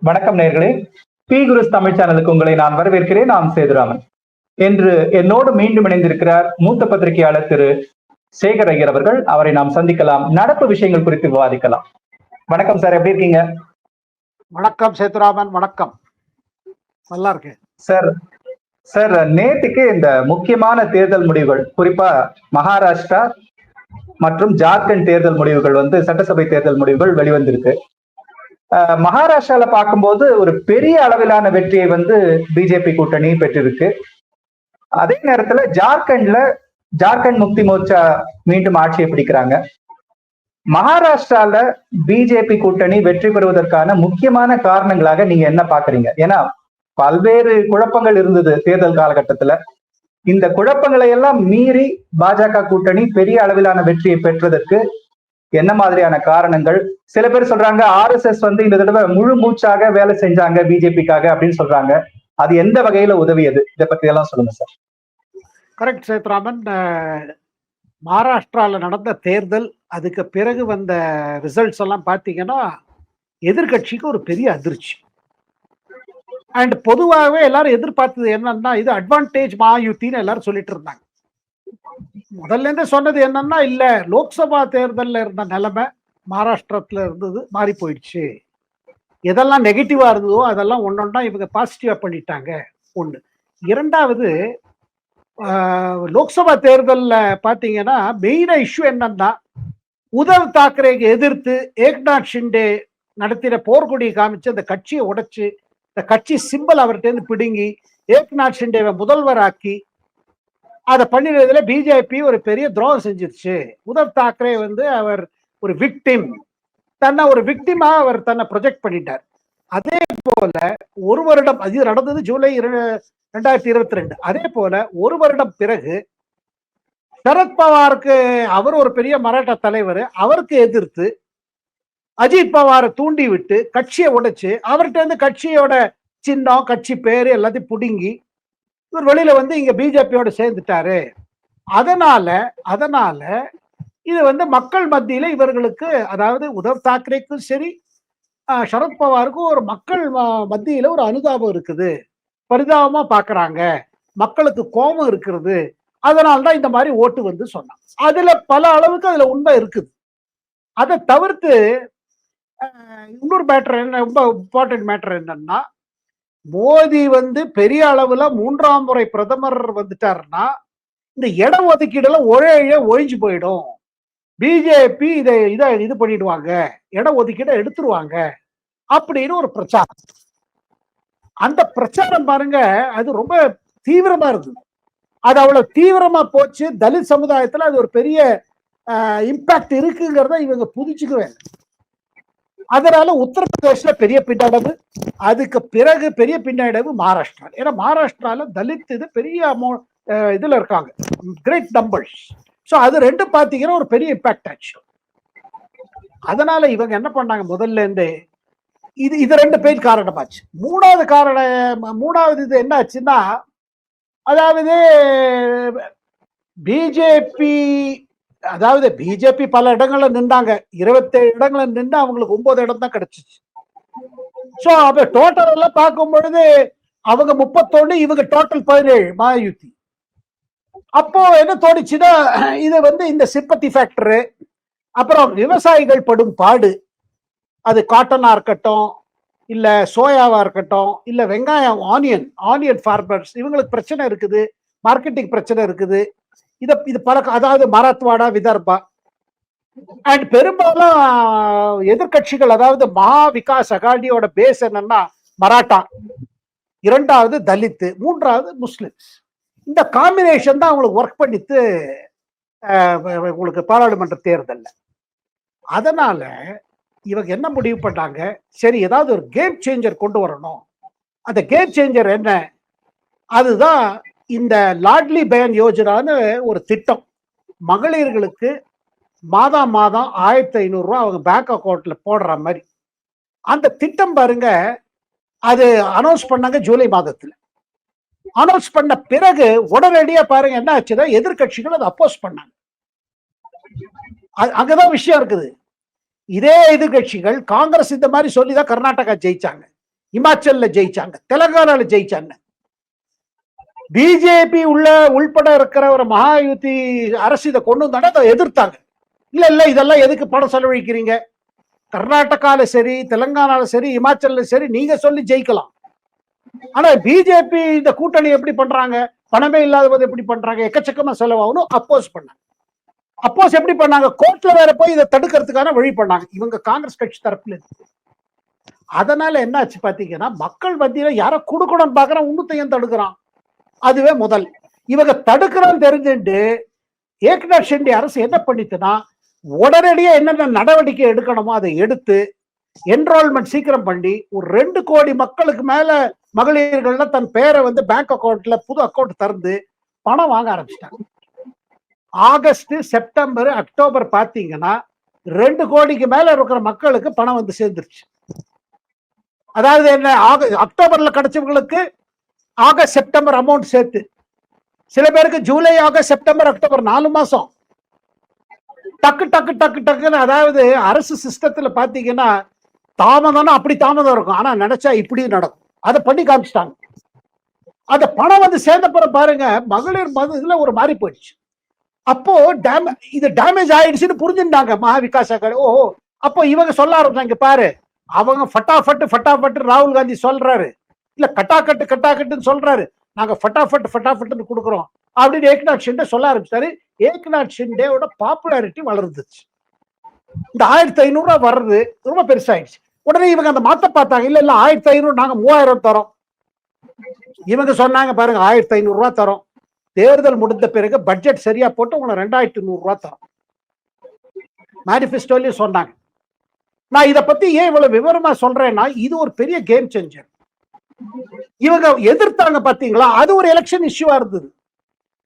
வணக்கம் நேர்களே. பி குருஸ் தமிழ் சேனலுக்கு உங்களை நான் வரவேற்கிறேன். நான் சேதுராமன். என்று என்னோடு மீண்டும் இணைந்திருக்கிறார் மூத்த பத்திரிகையாளர் திரு சேகர் ஐயர் அவர்கள். அவரை நாம் சந்திக்கலாம், நடப்பு விஷயங்கள் குறித்து விவாதிக்கலாம். வணக்கம் சார், எப்படி இருக்கீங்க? வணக்கம் சேதுராமன், வணக்கம். நல்லா இருக்கு சார். சார், நேற்றுக்கு இந்த முக்கியமான தேர்தல் முடிவுகள், குறிப்பா மகாராஷ்டிரா மற்றும் ஜார்க்கண்ட் தேர்தல் முடிவுகள் சட்டசபை தேர்தல் முடிவுகள் வெளிவந்திருக்கு. மகாராஷ்டிரால பார்க்கும்போது ஒரு பெரிய அளவிலான வெற்றியை பிஜேபி கூட்டணி பெற்றிருக்கு. அதே நேரத்துல ஜார்க்கண்ட் முக்தி மோர்ச்சா மீண்டும் ஆட்சியை பிடிக்கிறாங்க. மகாராஷ்டிரால பிஜேபி கூட்டணி வெற்றி பெறுவதற்கான முக்கியமான காரணங்களாக நீங்க என்ன பாக்குறீங்க? ஏன்னா பல்வேறு குழப்பங்கள் இருந்தது தேர்தல் காலகட்டத்துல. இந்த குழப்பங்களை எல்லாம் மீறி பாஜக கூட்டணி பெரிய அளவிலான வெற்றியை பெற்றதற்கு என்ன மாதிரியான காரணங்கள்? சில பேர் சொல்றாங்க RSS இந்த தடவை முழு மூச்சாக வேலை செஞ்சாங்க பிஜேபிக்காக அப்படின்னு சொல்றாங்க. அது எந்த வகையில உதவியது? இதை பத்தி எல்லாம் சொல்லுங்க சார். கரெக்ட் சேத்ராமன். மகாராஷ்டிரால நடந்த தேர்தல், அதுக்கு பிறகு வந்த ரிசல்ட்ஸ் எல்லாம் பார்த்தீங்கன்னா எதிர்கட்சிக்கு ஒரு பெரிய அதிர்ச்சி. அண்ட் பொதுவாகவே எல்லாரும் எதிர்பார்த்தது என்னன்னா, இது அட்வான்டேஜ் மகாயுத்தின்னு எல்லாரும் சொல்லிட்டு இருந்தாங்க. முதல்ல இருந்தே சொன்னது என்னன்னா, இல்ல லோக்சபா தேர்தலில் இருந்த நிலைமை மகாராஷ்டிரத்துல இருந்தது மாறி போயிடுச்சு. எதெல்லாம் நெகட்டிவா இருந்ததோ அதெல்லாம் ஒன்னொன்னா இவங்க பாசிட்டிவா பண்ணிட்டாங்க. ஒண்ணு. இரண்டாவது, லோக்சபா தேர்தலில் பார்த்தீங்கன்னா மெயினா இஷ்யூ என்னன்னா, உத்தவ் தாக்கரேக்கு எதிர்த்து ஏக்நாத் ஷிண்டே நடத்தின போர்க்கொடியை காமிச்சு அந்த கட்சியை உடைச்சு, இந்த கட்சி சிம்பல் அவர்கிட்ட பிடுங்கி ஏக்நாத் ஷிண்டேவை முதல்வராக்கி அதை பண்ணினதுல பிஜேபி ஒரு பெரிய துரோகம் செஞ்சிருச்சு. உத்தவ் தாக்கரே அவர் ஒரு விக்டிம், தன்னை ஒரு விக்டிமா அவர் தன்னை ப்ரொஜெக்ட் பண்ணிட்டார். அதே போல ஒரு வருடம், அது நடந்தது ஜூலை 2022. அதே போல ஒரு வருடம் பிறகு சரத்பவாருக்கு, அவர் ஒரு பெரிய மராட்டா தலைவர், அவருக்கு எதிர்த்து அஜித் பவாரை தூண்டி விட்டு கட்சியை உடைச்சு அவர்கிட்ட இருந்து கட்சியோட சின்னம், கட்சி பேரு எல்லாத்தையும் புடுங்கி இவர் வெளியில இங்க பிஜேபியோட சேர்ந்துட்டாரு. அதனால இது மக்கள் மத்தியில இவர்களுக்கு, அதாவது உத்தவ் தாக்கரேக்கும் சரி சரத்பவாருக்கும் ஒரு மக்கள் மத்தியில ஒரு அனுதாபம் இருக்குது, பரிதாபமா பாக்குறாங்க, மக்களுக்கு கோபம் இருக்கிறது. அதனால்தான் இந்த மாதிரி ஓட்டு சொன்னாங்க. அதுல பல அளவுக்கு அதுல உண்மை இருக்குது. அதை தவிர்த்து இன்னொரு மேட்டர் என்ன, ரொம்ப இம்பார்ட்டன்ட் மேட்டர் என்னன்னா, மோடி பெரிய அளவுல 3ஆம் முறை பிரதமர் வந்துட்டாருன்னா இந்த இட ஒதுக்கீடுல ஒழிஞ்சு போயிடும். பிஜேபி இது பண்ணிடுவாங்க, இட ஒதுக்கீடை எடுத்துருவாங்க அப்படின்னு ஒரு பிரச்சாரம். அந்த பிரச்சாரம் பாருங்க, அது ரொம்ப தீவிரமா இருந்தது. அது அவ்வளவு தீவிரமா போச்சு. தலித் சமுதாயத்துல அது ஒரு பெரிய இம்பாக்ட் இருக்குங்கிறத இவங்க புதிச்சுக்கவே. அதனால உத்தரப்பிரதேசல பெரிய பின்னடைவு, அதுக்கு பிறகு பெரிய பின்னடைவு மகாராஷ்டிரா. ஏன்னா மகாராஷ்டிரால தலித் இது பெரிய இதுல இருக்காங்க, கிரேட் நம்பர்ஸ். ஸோ அது ரெண்டு பார்த்தீங்கன்னா ஒரு பெரிய இம்பாக்ட் ஆச்சு. அதனால இவங்க என்ன பண்ணாங்க, முதல்ல இருந்தே இது ரெண்டு பேர் காரணமாச்சு. மூணாவது இது என்ன ஆச்சுன்னா, அதாவது பிஜேபி பல இடங்கள்ல நின்றாங்க. 27 இடங்கள்ல நின்று அவங்களுக்கு 9 இடம் தான் கிடைச்சிச்சு. சோ அப்ப டோட்டல் எல்லாம் பார்க்கும் பொழுது அவங்க 31, இவங்க டோட்டல் 17 மகாயுத்தி. அப்போ என்ன தோணுச்சுன்னா, இது இந்த சிம்பத்தி ஃபேக்டரு, அப்புறம் விவசாயிகள் படும் பாடு, அது காட்டனா இருக்கட்டும், இல்ல சோயாவா இருக்கட்டும், இல்ல வெங்காயம், ஆனியன் ஃபார்மர்ஸ், இவங்களுக்கு பிரச்சனை இருக்குது, மார்க்கெட்டிங் பிரச்சனை இருக்குது. இது பல, அதாவது மராத்வாடா, விதர்பா. அண்ட் பெரும்பாலும் எதிர்கட்சிகள், அதாவது மகா விகாஸ் அகாடியோட பேஸ் என்னன்னா மராட்டா, இரண்டாவது தலித், மூன்றாவது முஸ்லிம்ஸ். இந்த காம்பினேஷன் தான் அவங்களுக்கு ஒர்க் பண்ணிட்டு உங்களுக்கு பாராளுமன்ற தேர்தல்ல. அதனால இவங்க என்ன முடிவு பண்ணாங்க, சரி ஏதாவது ஒரு கேம் சேஞ்சர் கொண்டு வரணும். அந்த கேம் சேஞ்சர் என்ன, அதுதான் இந்த லாட்லி பஹன் யோஜனான்னு ஒரு திட்டம். மகளிர்களுக்கு மாதம் 1500 ரூபாய் அவங்க பேங்க் அக்கௌண்ட்ல போடுற மாதிரி அந்த திட்டம் பாருங்க. அது அனௌன்ஸ் பண்ணாங்க ஜூலை மாதத்துல. அனௌன்ஸ் பண்ண பிறகு உடனடியா பாருங்க என்ன ஆச்சுன்னா, எதிர்கட்சிகள் அதை அப்போஸ் பண்ணாங்க. அங்கதான் விஷயம் இருக்குது. இதே எதிர்கட்சிகள் காங்கிரஸ் இந்த மாதிரி சொல்லிதான் கர்நாடகா ஜெயிச்சாங்க. இமாச்சல்ல ஜெயிச்சாங்க, தெலங்கானால ஜெயிச்சாங்க. பிஜேபி உள்பட இருக்கிற ஒரு மகாயுதி அரசு இதை கொண்டு வந்தாங்க, அதை எதிர்த்தாங்க. இல்ல இல்ல இதெல்லாம் எதுக்கு பணம் செலவழிக்கிறீங்க, கர்நாடகால சரி, தெலங்கானால சரி, இமாச்சல்ல சரி, நீங்க சொல்லி ஜெயிக்கலாம். ஆனா பிஜேபி இந்த கூட்டணி எப்படி பண்றாங்க, பணமே இல்லாத போது எப்படி பண்றாங்க, எக்கச்சக்கமா செலவாகணும், அப்போஸ் பண்ணாங்க. அப்போஸ் எப்படி பண்ணாங்க, கோர்ட்ல வேற போய் இதை தடுக்கிறதுக்கான வழி பண்ணாங்க இவங்க காங்கிரஸ் கட்சி தரப்புல இருந்து. அதனால என்ன ஆச்சு பாத்தீங்கன்னா, மக்கள் மத்தியில யாரோ கொடுக்கணும்னு பாக்குறான், இன்னும் தடுக்கிறான். அதுவே முதல். இவங்க தடுக்கிறான்னு தெரிஞ்சுட்டு ஏக்நாத் ஷிண்டே அரசு என்ன பண்ணிட்டுனா, உடனடியா என்னென்ன நடவடிக்கை எடுக்கணுமோ அதை எடுத்து என்ரோல்மெண்ட் சீக்கிரம் பண்ணி ஒரு 2 கோடி மக்களுக்கு மேல மகளிர்கள்ல தன் பேரை வந்து பேங்க் அக்கௌண்ட்ல புது அக்கௌண்ட் திறந்து பணம் வாங்க ஆரம்பிச்சிட்டாங்க. ஆகஸ்ட், செப்டம்பர், அக்டோபர் பாத்தீங்கன்னா 2 கோடிக்கு மேல இருக்கிற மக்களுக்கு பணம் வந்து சேர்ந்துருச்சு. அதாவது என்ன, அக்டோபர்ல கிடைச்சவங்களுக்கு ஆகஸ்ட் செப்டம்பர் அமௌண்ட் சேர்த்து, சில பேருக்கு ஜூலை ஆகஸ்ட் செப்டம்பர் அக்டோபர் 4 மாசம் டக்கு டக்கு டக்கு டக்குன்னு. அதாவது அரசு சிஸ்டத்துல பாத்தீங்கன்னா தாமதம்னா அப்படி தாமதம் இருக்கும், ஆனா நினைச்சா இப்படி நடக்கும். அதை பண்ணி காமிச்சிட்டாங்க. அந்த பணம் வந்து சேர்ந்தப்புறம் பாருங்க, மகளிர் இதுல ஒரு மாறி போயிடுச்சு. அப்போ இது டேமேஜ் ஆயிடுச்சுன்னு புரிஞ்சுட்டாங்க மகா விகாஸ் அகாடி. ஓஹோ, அப்போ இவங்க சொல்ல ஆரம்பிச்சாங்க, பாரு அவங்க ஃபட்டாஃபட்டு ராகுல் காந்தி சொல்றாரு, இல்ல கட்டாக்கட்டுன்னு சொல்றாரு, நாங்க ஃபட்டாஃபட்டுன்னு கொடுக்குறோம் அப்படின்னு ஏக்நாத் ஷிண்டே சொல்ல ஆரம்பிச்சாரு. ஏக்நாத் ஷிண்டேவோட பாப்புலாரிட்டி வளர்ந்துச்சு. இந்த 1500 ரூபாய் வர்றது ரொம்ப பெருசாயிடுச்சு. உடனே இவங்க அந்த மாத்த பார்த்தாங்க, இல்ல 1500 நாங்க 3000 தரோம். இவங்க சொன்னாங்க பாருங்க, 1500 ரூபாய் தரோம், தேர்தல் முடிந்த பிறகு பட்ஜெட் சரியா போட்டு உங்களை 2100 ரூபாய் தரோம் மேனிபெஸ்டோலயும் சொன்னாங்க. நான் இதை பத்தி ஏன் இவ்வளவு விவரமா சொல்றேன்னா, இது ஒரு பெரிய கேம் சேஞ்சர். இவங்க எதிர்த்தாங்க பாத்தீங்களா, அது ஒரு எலெக்ஷன் இஷ்யூவா இருந்தது.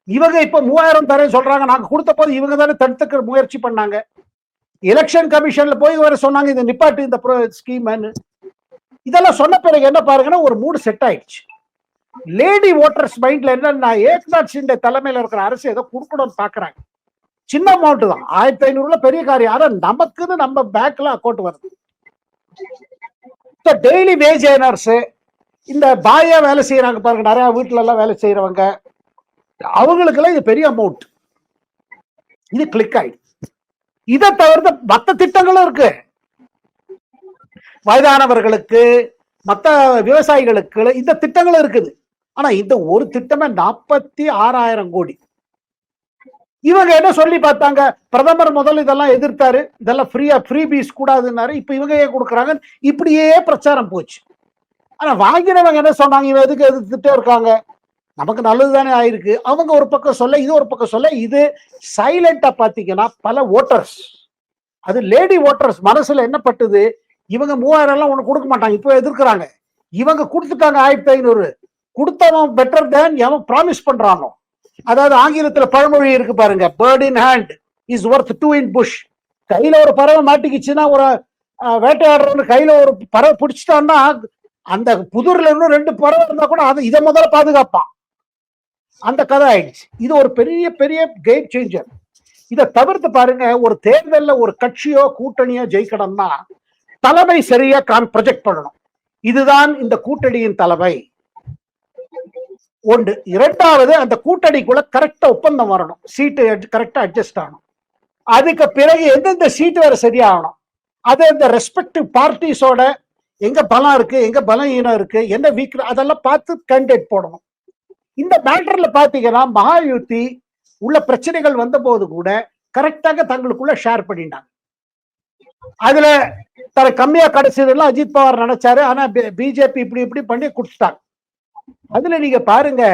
இவங்க இப்ப 3000 தரேன் சொல்றாங்க, நாங்க கொடுத்த போது இவங்க தானே தடுத்துக்க முயற்சி பண்ணாங்க. எலெக்ஷன் கமிஷன்ல போய் வர சொன்னாங்க இந்த நிப்பாட்டு இந்த ஸ்கீம். இதெல்லாம் சொன்ன பிறகு என்ன பாருங்கன்னா, ஒரு மூடு செட் ஆயிடுச்சு. லேடி ஓட்டர்ஸ் மைண்ட்ல என்னன்னா, ஏக்நாத் ஷிண்டே தலைமையில இருக்கிற அரசு ஏதோ கொடுக்கணும்னு பாக்குறாங்க. சின்ன அமௌண்ட் தான், 1500 பெரிய காரியம், ஆனா நமக்குன்னு நம்ம பேங்க்ல அக்கௌண்ட் வருது. டெய்லி வேஜ் ஏர்னர்ஸ், இந்த பாயா வேலை செய்யறாங்க பாருங்க, நிறைய வீட்டுல எல்லாம் வேலை செய்யறவங்க, அவங்களுக்கு எல்லாம் இது பெரிய அமௌண்ட். இது கிளிக் ஆயிடுச்சு. இதை தவிர்த்து மற்ற திட்டங்களும் இருக்கு, வயதானவர்களுக்கு, மற்ற விவசாயிகளுக்கு இந்த திட்டங்களும் இருக்குது. ஆனா இந்த ஒரு திட்டமே 46,000 கோடி. இவங்க என்ன சொல்லி பார்த்தாங்க, பிரதமர் முதல்ல இதெல்லாம் எதிர்த்தாரு, இதெல்லாம் ஃப்ரீ பீஸ் கூடாதுன்னாரு, இப்ப இவங்க ஏன் கொடுக்குறாங்க, இப்படியே பிரச்சாரம் போச்சு. ஆனா வாங்கினவங்க என்ன சொன்னாங்க, இவங்க எதுக்கு எதிர்த்துட்டே இருக்காங்க, நமக்கு நல்லதுதானே ஆயிருக்கு. அவங்க ஒரு பக்கம் சொல்ல, இது ஒரு பக்கம் சொல்ல, இது சைலண்டா பாத்தீங்கன்னா பல ஓட்டர்ஸ், அது லேடி ஓட்டர்ஸ் மனசுல என்ன பட்டுது, இவங்க 3000 எல்லாம் ஒண்ணு கொடுக்க மாட்டாங்க, இப்போ எதிர்க்கிறாங்க. இவங்க கொடுத்துட்டாங்க 1500, கொடுத்தவன் பெட்டர் தேன் எவன் ப்ராமிஸ் பண்றானோ. அதாவது ஆங்கிலத்துல பழமொழி இருக்கு பாருங்க, bird in hand is worth 2 in bush. கையில ஒரு பறவை மாட்டிக்கிச்சுன்னா, ஒரு வேட்டையாடுறவங்க கையில ஒரு பறவை பிடிச்சிட்டான்னா, அந்த புதூர்ல இன்னும் 2 பறவை இருந்தா கூட அதை இதை முதல்ல பாதுகாப்பான். அந்த கதை ஆயிடுச்சு. இது ஒரு பெரிய பெரிய கேம் சேஞ்சர். இதை தவிர்த்து பாருங்க, ஒரு தேர்தல்ல ஒரு கட்சியோ கூட்டணியோ ஜெயிக்கணும்னா தலைமை சரியா ப்ரொஜெக்ட் பண்ணணும், இதுதான் இந்த கூட்டணியின் தலைமை ஒன்று. இரண்டாவது, அந்த கூட்டணிக்குள்ள கரெக்டா ஒப்பந்தம் வரணும், சீட்டு கரெக்டா அட்ஜஸ்ட் ஆகணும். அதுக்கு பிறகு எந்தெந்த சீட்டு வேற சரியாகணும், அது இந்த ரெஸ்பெக்டிவ் பார்ட்டிஸோட எங்க பலம் இருக்கு, எங்க பலவீனம் இருக்கு, என்ன வீக், அதெல்லாம் பார்த்து கேண்டிடேட் போடணும். இந்த மேட்டர்ல பாத்தீங்கன்னா மகாயுத்தி உள்ள பிரச்சனைகள் வந்த போது கூட கரெக்டாக தங்களுக்குள்ள ஷேர் பண்ணிட்டாங்க. அதுல தர கம்மியா கிடைச்சதெல்லாம் அஜித் பவார் நினைச்சாரு, ஆனா பிஜேபி இப்படி பண்ணி கொடுத்துட்டாங்க. அதுல நீங்க பாருங்க,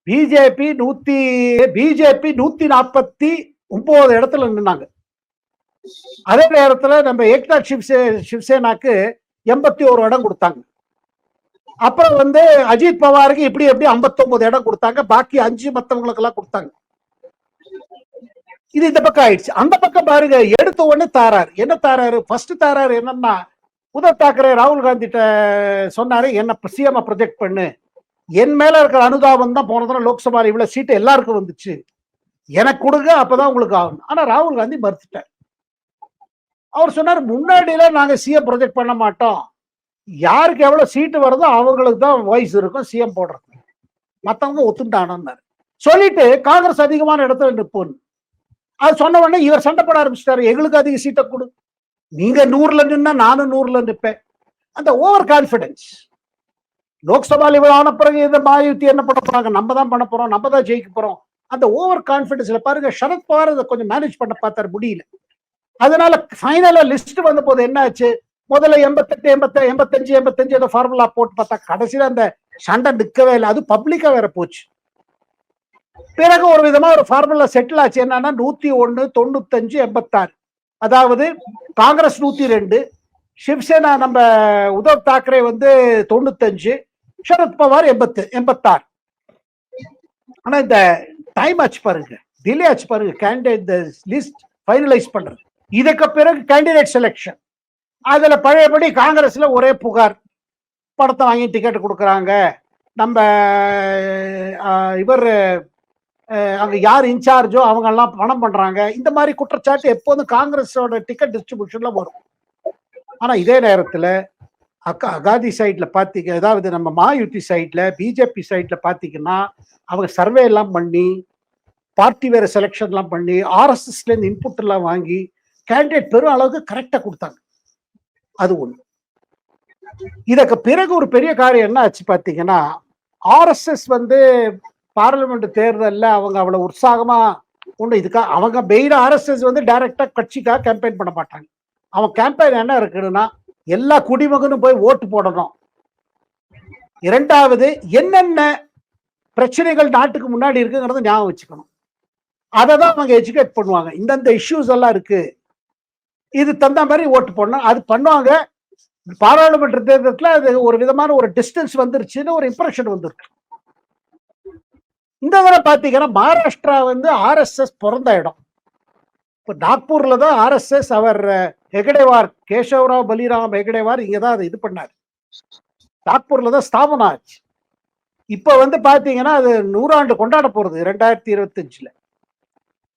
பிஜேபி 149 இடத்துல நின்னாங்க. அதே நேரத்துல நம்ம ஏக்நாத் சிவசேனாக்கு 81 இடம் கொடுத்தாங்க. அப்புறம் வந்து அஜித் பவாருக்கு இப்படி 59 இடம் கொடுத்தாங்க, பாக்கி 5 மத்தவங்களுக்கு எல்லாம் கொடுத்தாங்க. இது இந்த பக்கம் ஆயிடுச்சு. அந்த பக்கம் பாருங்க, எடுத்த உடனே தாராரு. என்ன தாராரு, ஃபர்ஸ்ட் தாராரு என்னன்னா, உத்தவ் தாக்கரே ராகுல் காந்தி சொன்னாரு, என்ன சிஎம் ப்ரொஜெக்ட் பண்ணு, என் மேல இருக்கிற அனுதாபம் தான் போன தடவை லோக்சபா இவ்வளவு சீட்டு எல்லாருக்கும் வந்துச்சு, எனக்கு கொடுங்க, அப்பதான் உங்களுக்கு ஆகும். ஆனா ராகுல் காந்தி மறுத்துட்டார். அவர் சொன்னார், முன்னாடியில நாங்க சிஎம் ப்ரொஜெக்ட் பண்ண மாட்டோம், யாருக்கு எவ்வளவு சீட்டு வருதோ அவங்களுக்கு தான் வாய்ஸ் இருக்கும் சிஎம் போடுறது, மத்தவங்க ஒத்துண்டானார் சொல்லிட்டு காங்கிரஸ் அதிகமான இடத்துல நிற்போம். அது சொன்ன உடனே இவர் சண்டை போட ஆரம்பிச்சிட்டாரு, எங்களுக்கு அதிக சீட்டை கொடு, நீங்க 100ல நின்னா நானும் 100ல நிற்பேன். அந்த ஓவர் கான்பிடன்ஸ். லோக்சபால இவ்வளவு ஆன பிறகு இந்த மாயுத்தி என்ன பண்ண போறாங்க, நம்ம தான் பண்ண போறோம், நம்ம தான் ஜெயிக்க போறோம். அந்த ஓவர் கான்பிடன்ஸ்ல பாருங்க சரத்பவார் அதை கொஞ்சம் மேனேஜ் பண்ண பார்த்தாரு, முடியல. அதனால ஃபைனலா லிஸ்ட் வந்த போது என்ன ஆச்சு, முதல்ல 88 85 85 ஏதோ ஃபார்முலா போட்டு பார்த்தா கடைசியில அந்த சண்டை நிற்கவே இல்லை. அது பப்ளிக்கா வேற போச்சு. பிறகு ஒரு விதமா ஒரு ஃபார்முலா செட்டில் ஆச்சு. என்னன்னா 101 95 86, அதாவது காங்கிரஸ் 102, சிவசேனா நம்ம உத்தவ் தாக்கரே வந்து 95, சரத்பவார் 86. ஆனா இந்த டைம் ஆச்சு பாருங்க, டிலே ஆச்சு பாருங்க கேண்டிடேட் லிஸ்ட் ஃபைனலைஸ் பண்றது. இதுக்கு பிறகு கேண்டிடேட் செலெக்ஷன். அதுல பழையபடி காங்கிரஸ்ல ஒரே புகார், படத்தை வாங்கி டிக்கெட் கொடுக்குறாங்க, நம்ம இவர் அங்க யார் இன்சார்ஜோ அவங்க எல்லாம் பணம் பண்றாங்க, இந்த மாதிரி குற்றச்சாட்டு எப்போதும் காங்கிரஸோட டிக்கெட் டிஸ்ட்ரிபியூஷன்ல வரும். ஆனா இதே நேரத்துல அகாதி சைட்ல பாத்தீங்க, அதாவது நம்ம மாயுத்தி சைட்ல பிஜேபி சைட்ல பாத்தீங்கன்னா அவங்க சர்வே எல்லாம் பண்ணி பார்ட்டி வேற செலெக்ஷன் எல்லாம் பண்ணி ஆர்எஸ்எஸ்ல இருந்து இன்புட் எல்லாம் வாங்கி கேண்டிடேட் பெரும் அளவுக்கு கரெக்டா கொடுத்தாங்க. அது ஒண்ணு. இதற்கு பிறகு ஒரு பெரிய காரியம் என்ன ஆச்சு பாத்தீங்கன்னா, ஆர்எஸ்எஸ் வந்து பார்லிமெண்ட் தேர்தலில் அவங்க அவ்வளவு உற்சாகமா ஒண்ணு இதுக்காக அவங்க மெயின் ஆர்எஸ்எஸ் வந்து டைரக்டா கட்சிக்காக கேம்பெயின் பண்ண மாட்டாங்க. அவன் கேம்பெயின் என்ன இருக்குன்னா எல்லா குடிமகனும் போய் ஓட்டு போடணும், இரண்டாவது என்னென்ன பிரச்சனைகள் நாட்டுக்கு முன்னாடி இருக்குங்கிறத ஞாபகம் வச்சுக்கணும், அதை தான் அவங்க எஜுகேட் பண்ணுவாங்க. இந்தந்த இஷ்யூஸ் எல்லாம் இருக்கு, இது தந்த மாதிரி ஓட்டு போடணும், அது பண்ணுவாங்க. பாராளுமன்ற தேர்தலில் அது ஒரு விதமான ஒரு டிஸ்டன்ஸ் வந்துருச்சுன்னு ஒரு இம்ப்ரெஷன் வந்துருக்கு. இந்த தடவை பாத்தீங்கன்னா மகாராஷ்டிரா வந்து ஆர்எஸ்எஸ் பிறந்த இடம். இப்ப நாக்பூர்ல தான் ஆர்எஸ்எஸ் அவர் ஹெகடேவார், கேசவராவ் பலிராம் ஹெகடேவார் இங்கதான் அதை இது பண்ணார். நாக்பூர்ல தான் ஸ்தாபனம் ஆச்சு. இப்ப வந்து பாத்தீங்கன்னா அது 100 ஆண்டு கொண்டாட போறது 2025ல,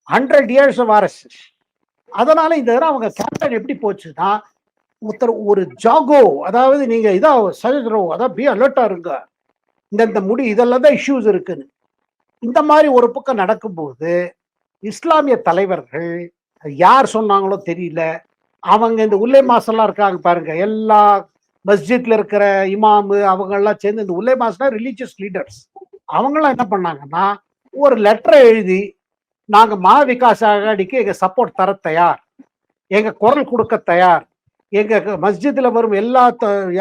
100 years of ஆர்எஸ்எஸ். அதனால இந்த தடவை அவங்க கேம்பெயின் எப்படி போச்சுன்னா, ஒரு ஜாகோ, அதாவது நீங்க இதா சஜரோ, அதாவது பி அலர்ட்டா இருங்க, இந்த முடி இதெல்லாம் தான் இஷ்யூஸ் இருக்குன்னு. இந்த மாதிரி ஒரு பக்கம் நடக்கும்போது இஸ்லாமிய தலைவர்கள் யார் சொன்னாங்களோ தெரியல, அவங்க இந்த உள்ளே மாசெல்லாம் இருக்காங்க பாருங்க, எல்லா மஸ்ஜித்ல இருக்கிற இமாமு அவங்க எல்லாம் சேர்ந்து, இந்த உள்ளே மாசம்னா ரிலீஜியஸ் லீடர்ஸ், அவங்களாம் என்ன பண்ணாங்கன்னா ஒரு லெட்டரை எழுதி, நாங்க மா விகாஸ் அகாடிக்கு எங்க சப்போர்ட் தர தயார், எங்க குரல் கொடுக்க தயார், எங்க மஸ்ஜித்ல வரும் எல்லா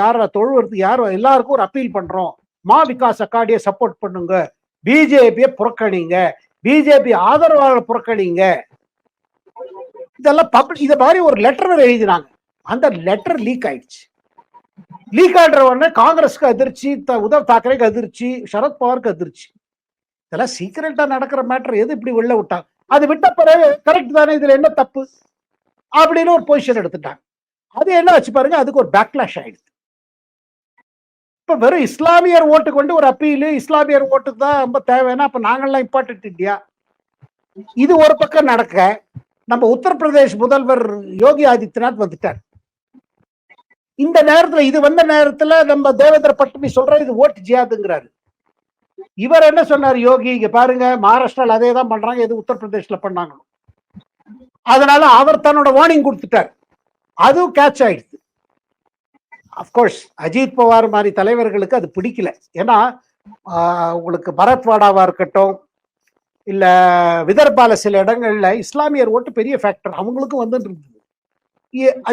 யார தொழுவது யார் எல்லாருக்கும் ஒரு அப்பீல் பண்றோம், மா விகாஸ் அகாடியை சப்போர்ட் பண்ணுங்க, பிஜேபியை புறக்கணிங்க, பிஜேபி ஆதரவாளர் புறக்கணிங்க, இதெல்லாம் பப்ளிக் இத மாதிரி ஒரு லெட்டர் எழுதினாங்க. அந்த லெட்டர் லீக் ஆயிடுச்சு. லீக் ஆடுற உடனே காங்கிரஸ்க்கு அதிர்ச்சி, உத்தவ் தாக்கரேக்கு அதிர்ச்சி, சரத்பவாருக்கு அதிர்ச்சி. இதெல்லாம் சீக்கிரட்டா நடக்கிற மேட்டர், எது இப்படி வெளில விட்டாங்க, அது விட்ட பிறகு கரெக்ட் தானே, இதுல என்ன தப்பு அப்படின்னு ஒரு பொசிஷன் எடுத்துட்டாங்க. அது என்ன வச்சு பாருங்க, அதுக்கு ஒரு பேக்லாஷ் ஆயிடுச்சு. இப்ப வெறும் இஸ்லாமியர் ஓட்டு கொண்டு ஒரு அப்பீல், இஸ்லாமியர் ஓட்டுக்கு தான் ரொம்ப தேவைன்னா அப்ப நாங்கள்லாம் இம்பார்ட்டன்ட் இல்லையா? இது ஒரு பக்கம் நடக்க, நம்ம உத்தரப்பிரதேஷ் முதல்வர் யோகி ஆதித்யநாத் வந்துட்டார். இந்த நேரத்துல இது வந்த நேரத்துல நம்ம தேவேந்திர பட்னவிஸ் சொல்ற இது ஓட்டு ஜியாதுங்கிறாரு. இவர் என்ன சொன்னார் யோகி, இங்க பாருங்க மகாராஷ்டிரால அதே தான் பண்றாங்க, எது உத்தரப்பிரதேஷ்ல பண்ணாங்க. அதனால அவர் தன்னோட வார்னிங் கொடுத்துட்டார். அதுவும் கேட்ச் ஆயிடுச்சு. அப்கோர்ஸ் அஜித் பவார் மாதிரி தலைவர்களுக்கு அது பிடிக்கல. ஏன்னா உங்களுக்கு மராத்வாடாவா இருக்கட்டும், இல்ல விதர்பால சில இடங்கள்ல இஸ்லாமியர் ஓட்டு பெரிய ஃபேக்டர் அவங்களுக்கும் வந்து இருந்தது.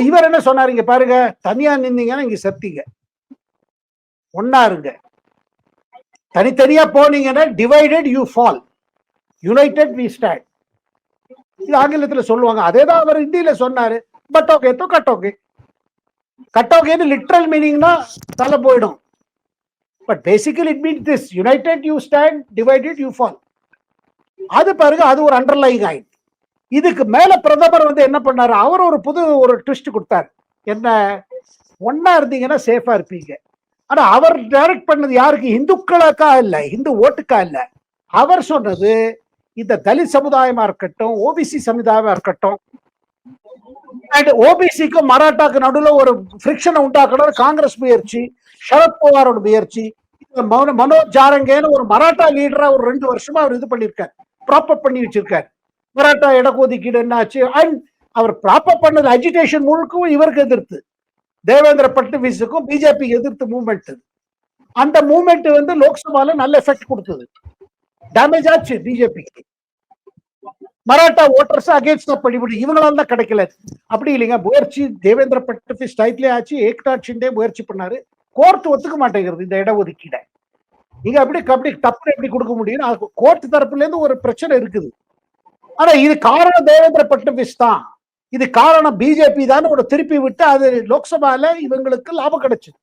இவர் என்ன சொன்னார், இங்க பாருங்க தனியா நின்னீங்கன்னா இங்க செத்தீங்க, ஒன்னா இருங்க, தனித்தனியா போனீங்கன்னா divided you fall, united we stand. இது ஆங்கிலத்துல சொல்லுவாங்க. அதேதான் அவர் ஹிந்தியில சொன்னாரு. பட் ஓகே தோ கட் ஓகே, கட் ஓகேன்னு லிட்ரல் மீனிங்னா தலை போயிடும். But basically it means this, united you stand, divided you fall. அது பாருங்க, அது ஒரு அண்டர்லைங் ஆயிடுச்சு. இதுக்கு மேல பிரதமர் வந்து என்ன பண்ணாரு, அவர் ஒரு புது ஒரு ட்விஸ்ட் கொடுத்தாரு. என்ன, ஒன்னா இருந்தீங்கன்னா சேஃபா இருப்பீங்க. ஆனா அவர் டைரக்ட் பண்ணது யாருக்கு, இந்துக்களுக்கா இல்ல, இந்து ஓட்டுக்கா இல்ல. அவர் சொன்னது இந்த தலித் சமுதாயமா இருக்கட்டும், ஓபிசி சமுதாயமா இருக்கட்டும், அண்ட் ஓபிசிக்கும் மராட்டாக்கு நடுவில் ஒரு ஃபிரிக்ஷனை உண்டாக்கணும் காங்கிரஸ் முயற்சி, சரத்பவாரோட முயற்சி. மனோஜ் ஜாரங்கேன்னு ஒரு மராட்டா லீடரா ஒரு 2 வருஷமா அவர் இது பண்ணிருக்காரு, ப்ராப்பர் பண்ணி வச்சிருக்காரு. மராட்டா இடஒதுக்கீடு என்ன ஆச்சு, அண்ட் அவர் ப்ராப்பர் பண்ணது அஜிடேஷன் முழுக்கவும் இவருக்கு எதிர்த்து, தேவேந்திர பட்னவிஸுக்கும் பிஜேபி எதிர்த்து மூவ்மெண்ட். அந்த மூவ்மெண்ட் வந்து லோக்சபால நல்ல எஃபெக்ட் கொடுத்தது, டேமேஜ் ஆச்சு பிஜேபிக்கு. மராட்டா ஓட்டர்ஸ் அகேன்ஸ்ட் படிபடி இவங்களால தான் கிடைக்கல. அப்படி இல்லைங்க, முயற்சி தேவேந்திர பட்னவிஸ் டயத்திலே ஆச்சு, ஏக்நாத் ஷிண்டே முயற்சி பண்ணாரு, கோர்ட் ஒத்துக்க மாட்டேங்கிறது இந்த இடஒதுக்கீட. நீங்க அப்படி தப்பு எப்படி கொடுக்க முடியும், கோர்ட் தரப்புல இருந்து ஒரு பிரச்சனை இருக்குது. ஆனா இது காரணம் தேவேந்திர பட்னவிஸ் தான், இது காரணம் பிஜேபி தான் ஒரு திருப்பி விட்டு அது லோக்சபால இவங்களுக்கு லாபம் கிடைச்சது.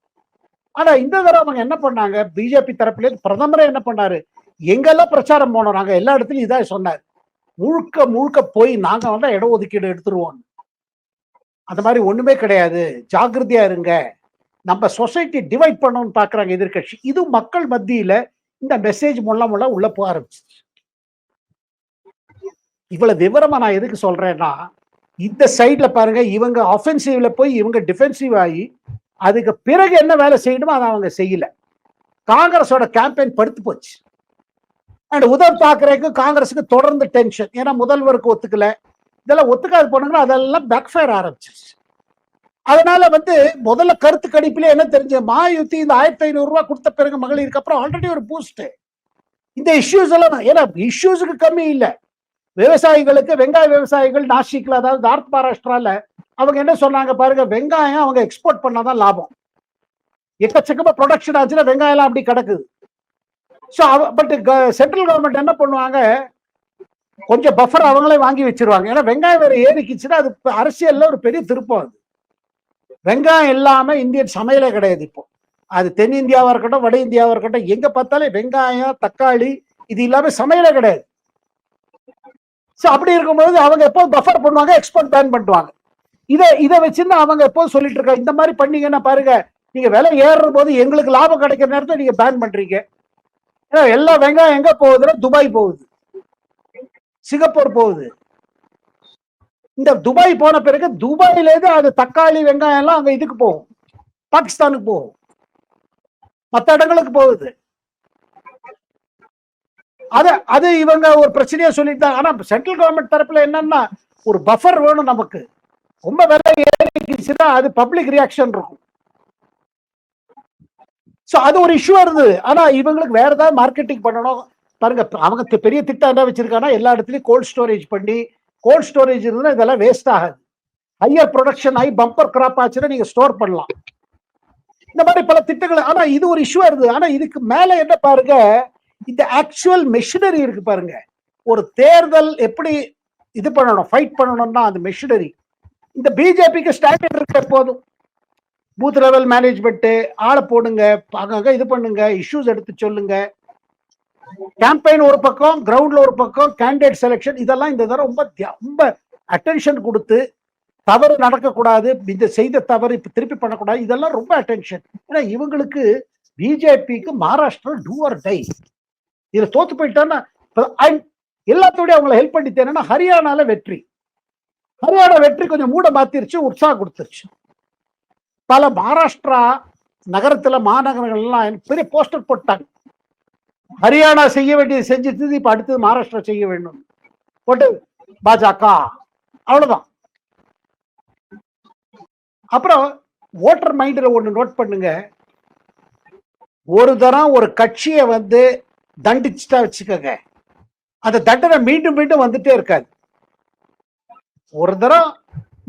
ஆனா இந்த தடவை அவங்க என்ன பண்ணாங்க, பிஜேபி தரப்புல பிரதமரே என்ன பண்ணாரு, எங்கெல்லாம் பிரச்சாரம் போனோம் நாங்க எல்லா இடத்துலயும் இதான் சொன்னார், முழுக்க முழுக்க போய் நாங்க வந்து இடஒதுக்கீடு எடுத்துருவோம். அந்த மாதிரி ஒண்ணுமே கிடையாது, ஜாகிரதையா இருங்க, நம்ம சொசைட்டி டிவைட் பண்ணணும்னு பாக்குறாங்க எதிர்கட்சி. இது மக்கள் மத்தியில இந்த மெசேஜ் முள்ள உள்ள போக ஆரம்பிச்சு. இவ்வளவு விவரமா நான் எதுக்கு சொல்றேன்னா, இந்த சைட்ல பாருங்க, இவங்க ஆஃபென்சிவ்ல போய் இவங்க டிஃபென்சிவ் ஆகி அதுக்கு பிறகு என்ன வேலை செய்யணுமோ அதை அவங்க செய்யல. காங்கிரஸோட கேம்பெயின் படுத்து போச்சு. அண்ட் உத்தவ் தாக்கரேக்கு காங்கிரஸுக்கு தொடர்ந்து டென்ஷன், ஏன்னா முதல்வருக்கு ஒத்துக்கல, இதெல்லாம் ஒத்துக்காது போனாங்கன்னா அதெல்லாம் பேக்ஃபயர் ஆரம்பிச்சிருச்சு. அதனால வந்து முதல்ல கருத்து கணிப்பிலே என்ன தெரிஞ்ச, மாயுத்தி இந்த 1500 ரூபாய் கொடுத்த பிறகு மகளிருக்கு அப்புறம் ஆல்ரெடி ஒரு பூஸ்ட். இந்த இஷ்யூஸ் எல்லாம் ஏன்னா இஷ்யூஸுக்கு கம்மி இல்லை. விவசாயிகளுக்கு, வெங்காய விவசாயிகள் நாசிக்ல, அதாவது நார்த் மகாராஷ்டிரால அவங்க என்ன சொன்னாங்க பாருங்க, வெங்காயம் அவங்க எக்ஸ்போர்ட் பண்ணாதான் லாபம், எக்கச்சக்கமா ப்ரொடக்ஷன் ஆச்சுன்னா வெங்காயம் எல்லாம் அப்படி கிடக்குது. ஸோ பட் சென்ட்ரல் கவர்மெண்ட் என்ன பண்ணுவாங்க, கொஞ்சம் பஃபர் அவங்களே வாங்கி வச்சிருவாங்க. ஏன்னா வெங்காயம் வேற ஏறிக்குச்சுன்னா அது அரசியல்ல ஒரு பெரிய திருப்பம். அது வெங்காயம் இல்லாம இந்தியன் சமையலே கிடையாது இப்போ. அது தென்னிந்தியாவா இருக்கட்டும், வட இந்தியாவா இருக்கட்டும், எங்க பார்த்தாலே வெங்காயம், தக்காளி இது இல்லாம சமையலே கிடையாது. ஸோ அப்படி இருக்கும்போது அவங்க எப்போ பஃபர் பண்ணுவாங்க, எக்ஸ்போர்ட் பேன் பண்ணுவாங்க. இதை வச்சிருந்து அவங்க எப்போ சொல்லிட்டு இருக்காங்க, இந்த மாதிரி பண்ணீங்கன்னா பாருங்க, நீங்க விலை ஏறுற போது எங்களுக்கு லாபம் கிடைக்கிற நேரத்தை நீங்க பேன் பண்றீங்க. ஏன்னா எல்லா வெங்காயம் எங்க போகுதுன்னா துபாய் போகுது, சிங்கப்பூர் போகுது. இந்த துபாய் போன பிறகு துபாயில இருந்து அது தக்காளி வெங்காயம் எல்லாம் அங்க இதுக்கு போகும், பாகிஸ்தானுக்கு போகும், மற்ற இடங்களுக்கு போகுது. அது இவங்க ஒரு பிரச்சனையா சொல்லிட்டாங்க. ஆனா சென்ட்ரல் கவர்மெண்ட் தரப்புல என்னன்னா, ஒரு பஃபர் வேணும் நமக்கு, ரொம்ப விலை ஏறிச்சுன்னா அது பப்ளிக் ரியாக்ஷன் இருக்கும். சோ அது ஒரு இஷ்யூ இருந்தது. ஆனா இவங்களுக்கு வேற ஏதாவது மார்க்கெட்டிங் பண்ணணும் பாருங்க. அவங்க பெரிய திட்டம் என்ன வச்சிருக்காங்கன்னா, எல்லா இடத்துலயும் கோல்ட் ஸ்டோரேஜ் பண்ணி, கோல்ட் ஸ்டோரேஜ் இருந்தா இதெல்லாம் வேஸ்ட் ஆகாது, ஹையர் ப்ரொடக்ஷன் ஆகி பம்பர் கிராப் ஆச்சுன்னா நீங்க ஸ்டோர் பண்ணலாம், இந்த மாதிரி பல திட்டங்கள். ஆனா இது ஒரு இஷ்யூ இருந்தது. ஆனா இதுக்கு மேல என்ன பாருங்க, இந்த ஆக்சுவல் மெஷினரி இருக்கு பாருங்க. ஒரு தேர்தல் எப்படி இது பண்ணணும், ஃபைட் பண்ணணும்னா அந்த மெஷினரி இந்த பிஜேபிக்கு ஸ்டாண்டர்ட் இருக்க போதும். பூத் லெவல் மேனேஜ்மெண்ட் ஆளை போடுங்க, அங்கங்க இது பண்ணுங்க, இஷ்யூஸ் எடுத்து சொல்லுங்க. கேம்பெயின் ஒரு பக்கம், கிரவுண்ட்ல ஒரு பக்கம், கேண்டிடேட் செலெக்ஷன், இதெல்லாம் இந்த தடவை ரொம்ப அட்டென்ஷன் கொடுத்து, தவறு நடக்கக்கூடாது, இந்த செய்த தவறு இப்ப திருப்பி பண்ணக்கூடாது, இதெல்லாம் ரொம்ப அட்டென்ஷன். ஏன்னா இவங்களுக்கு பிஜேபிக்கு மகாராஷ்டிரா டூ ஆர் டை. இதுல தோத்து போயிட்டான்னா எல்லாத்தோடய அவங்களை ஹெல்ப் பண்ணிட்டேன்னா ஹரியானால வெற்றி. ஹரியானா வெற்றி கொஞ்சம் மூட மாத்திருச்சு, உற்சாகம் கொடுத்துருச்சு. பல மகாராஷ்டிரா நகரத்துல, மாநகரங்கள் எல்லாம் பெரிய போஸ்டர் போட்டாங்க, ஹரியானா செய்ய வேண்டியது செஞ்சுட்டு இப்ப அடுத்தது மகாராஷ்டிரா செய்ய வேண்டும் போட்டு பாஜக, அவ்வளவுதான். அப்புறம் ஓட்டர் மைண்ட்ல ஒண்ணு நோட் பண்ணுங்க, ஒரு தரம் ஒரு கட்சியை வந்து தண்டிச்சுட்டா வச்சுக்கோங்க, அந்த தண்டனை மீண்டும் மீண்டும் வந்துட்டே இருக்காது. ஒரு தரம்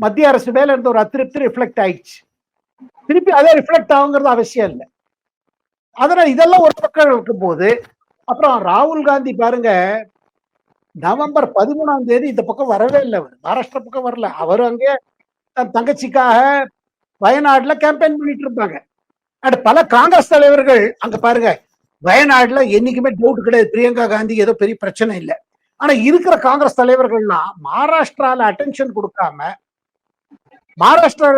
மத்திய அரசு மேல இருந்த ஒரு அதிருப்தி ரிஃப்ளெக்ட் ஆயிடுச்சு, திருப்பி அதே ரிஃப்ளெக்ட் ஆகுங்கிறது அவசியம் இல்லை. அதனால இதெல்லாம் ஒரு பக்கம் இருக்கும் போது, அப்புறம் ராகுல் காந்தி பாருங்க, நவம்பர் 13 இந்த பக்கம் வரவே இல்லை, அவர் மகாராஷ்டிரா பக்கம் வரல. அவர் அங்கே தன் தங்கச்சிக்காக வயநாடுல கேம்பெயின் பண்ணிட்டு இருப்பாங்க. பல காங்கிரஸ் தலைவர்கள் அங்க பாருங்க, வயநாடுல என்னைக்குமே டவுட் கிடையாது, பிரியங்கா காந்தி ஏதோ பெரிய பிரச்சனை இல்லை. ஆனா இருக்கிற காங்கிரஸ் தலைவர்கள்லாம் மகாராஷ்டிரால அட்டென்ஷன் கொடுக்காம, மகாராஷ்டிரா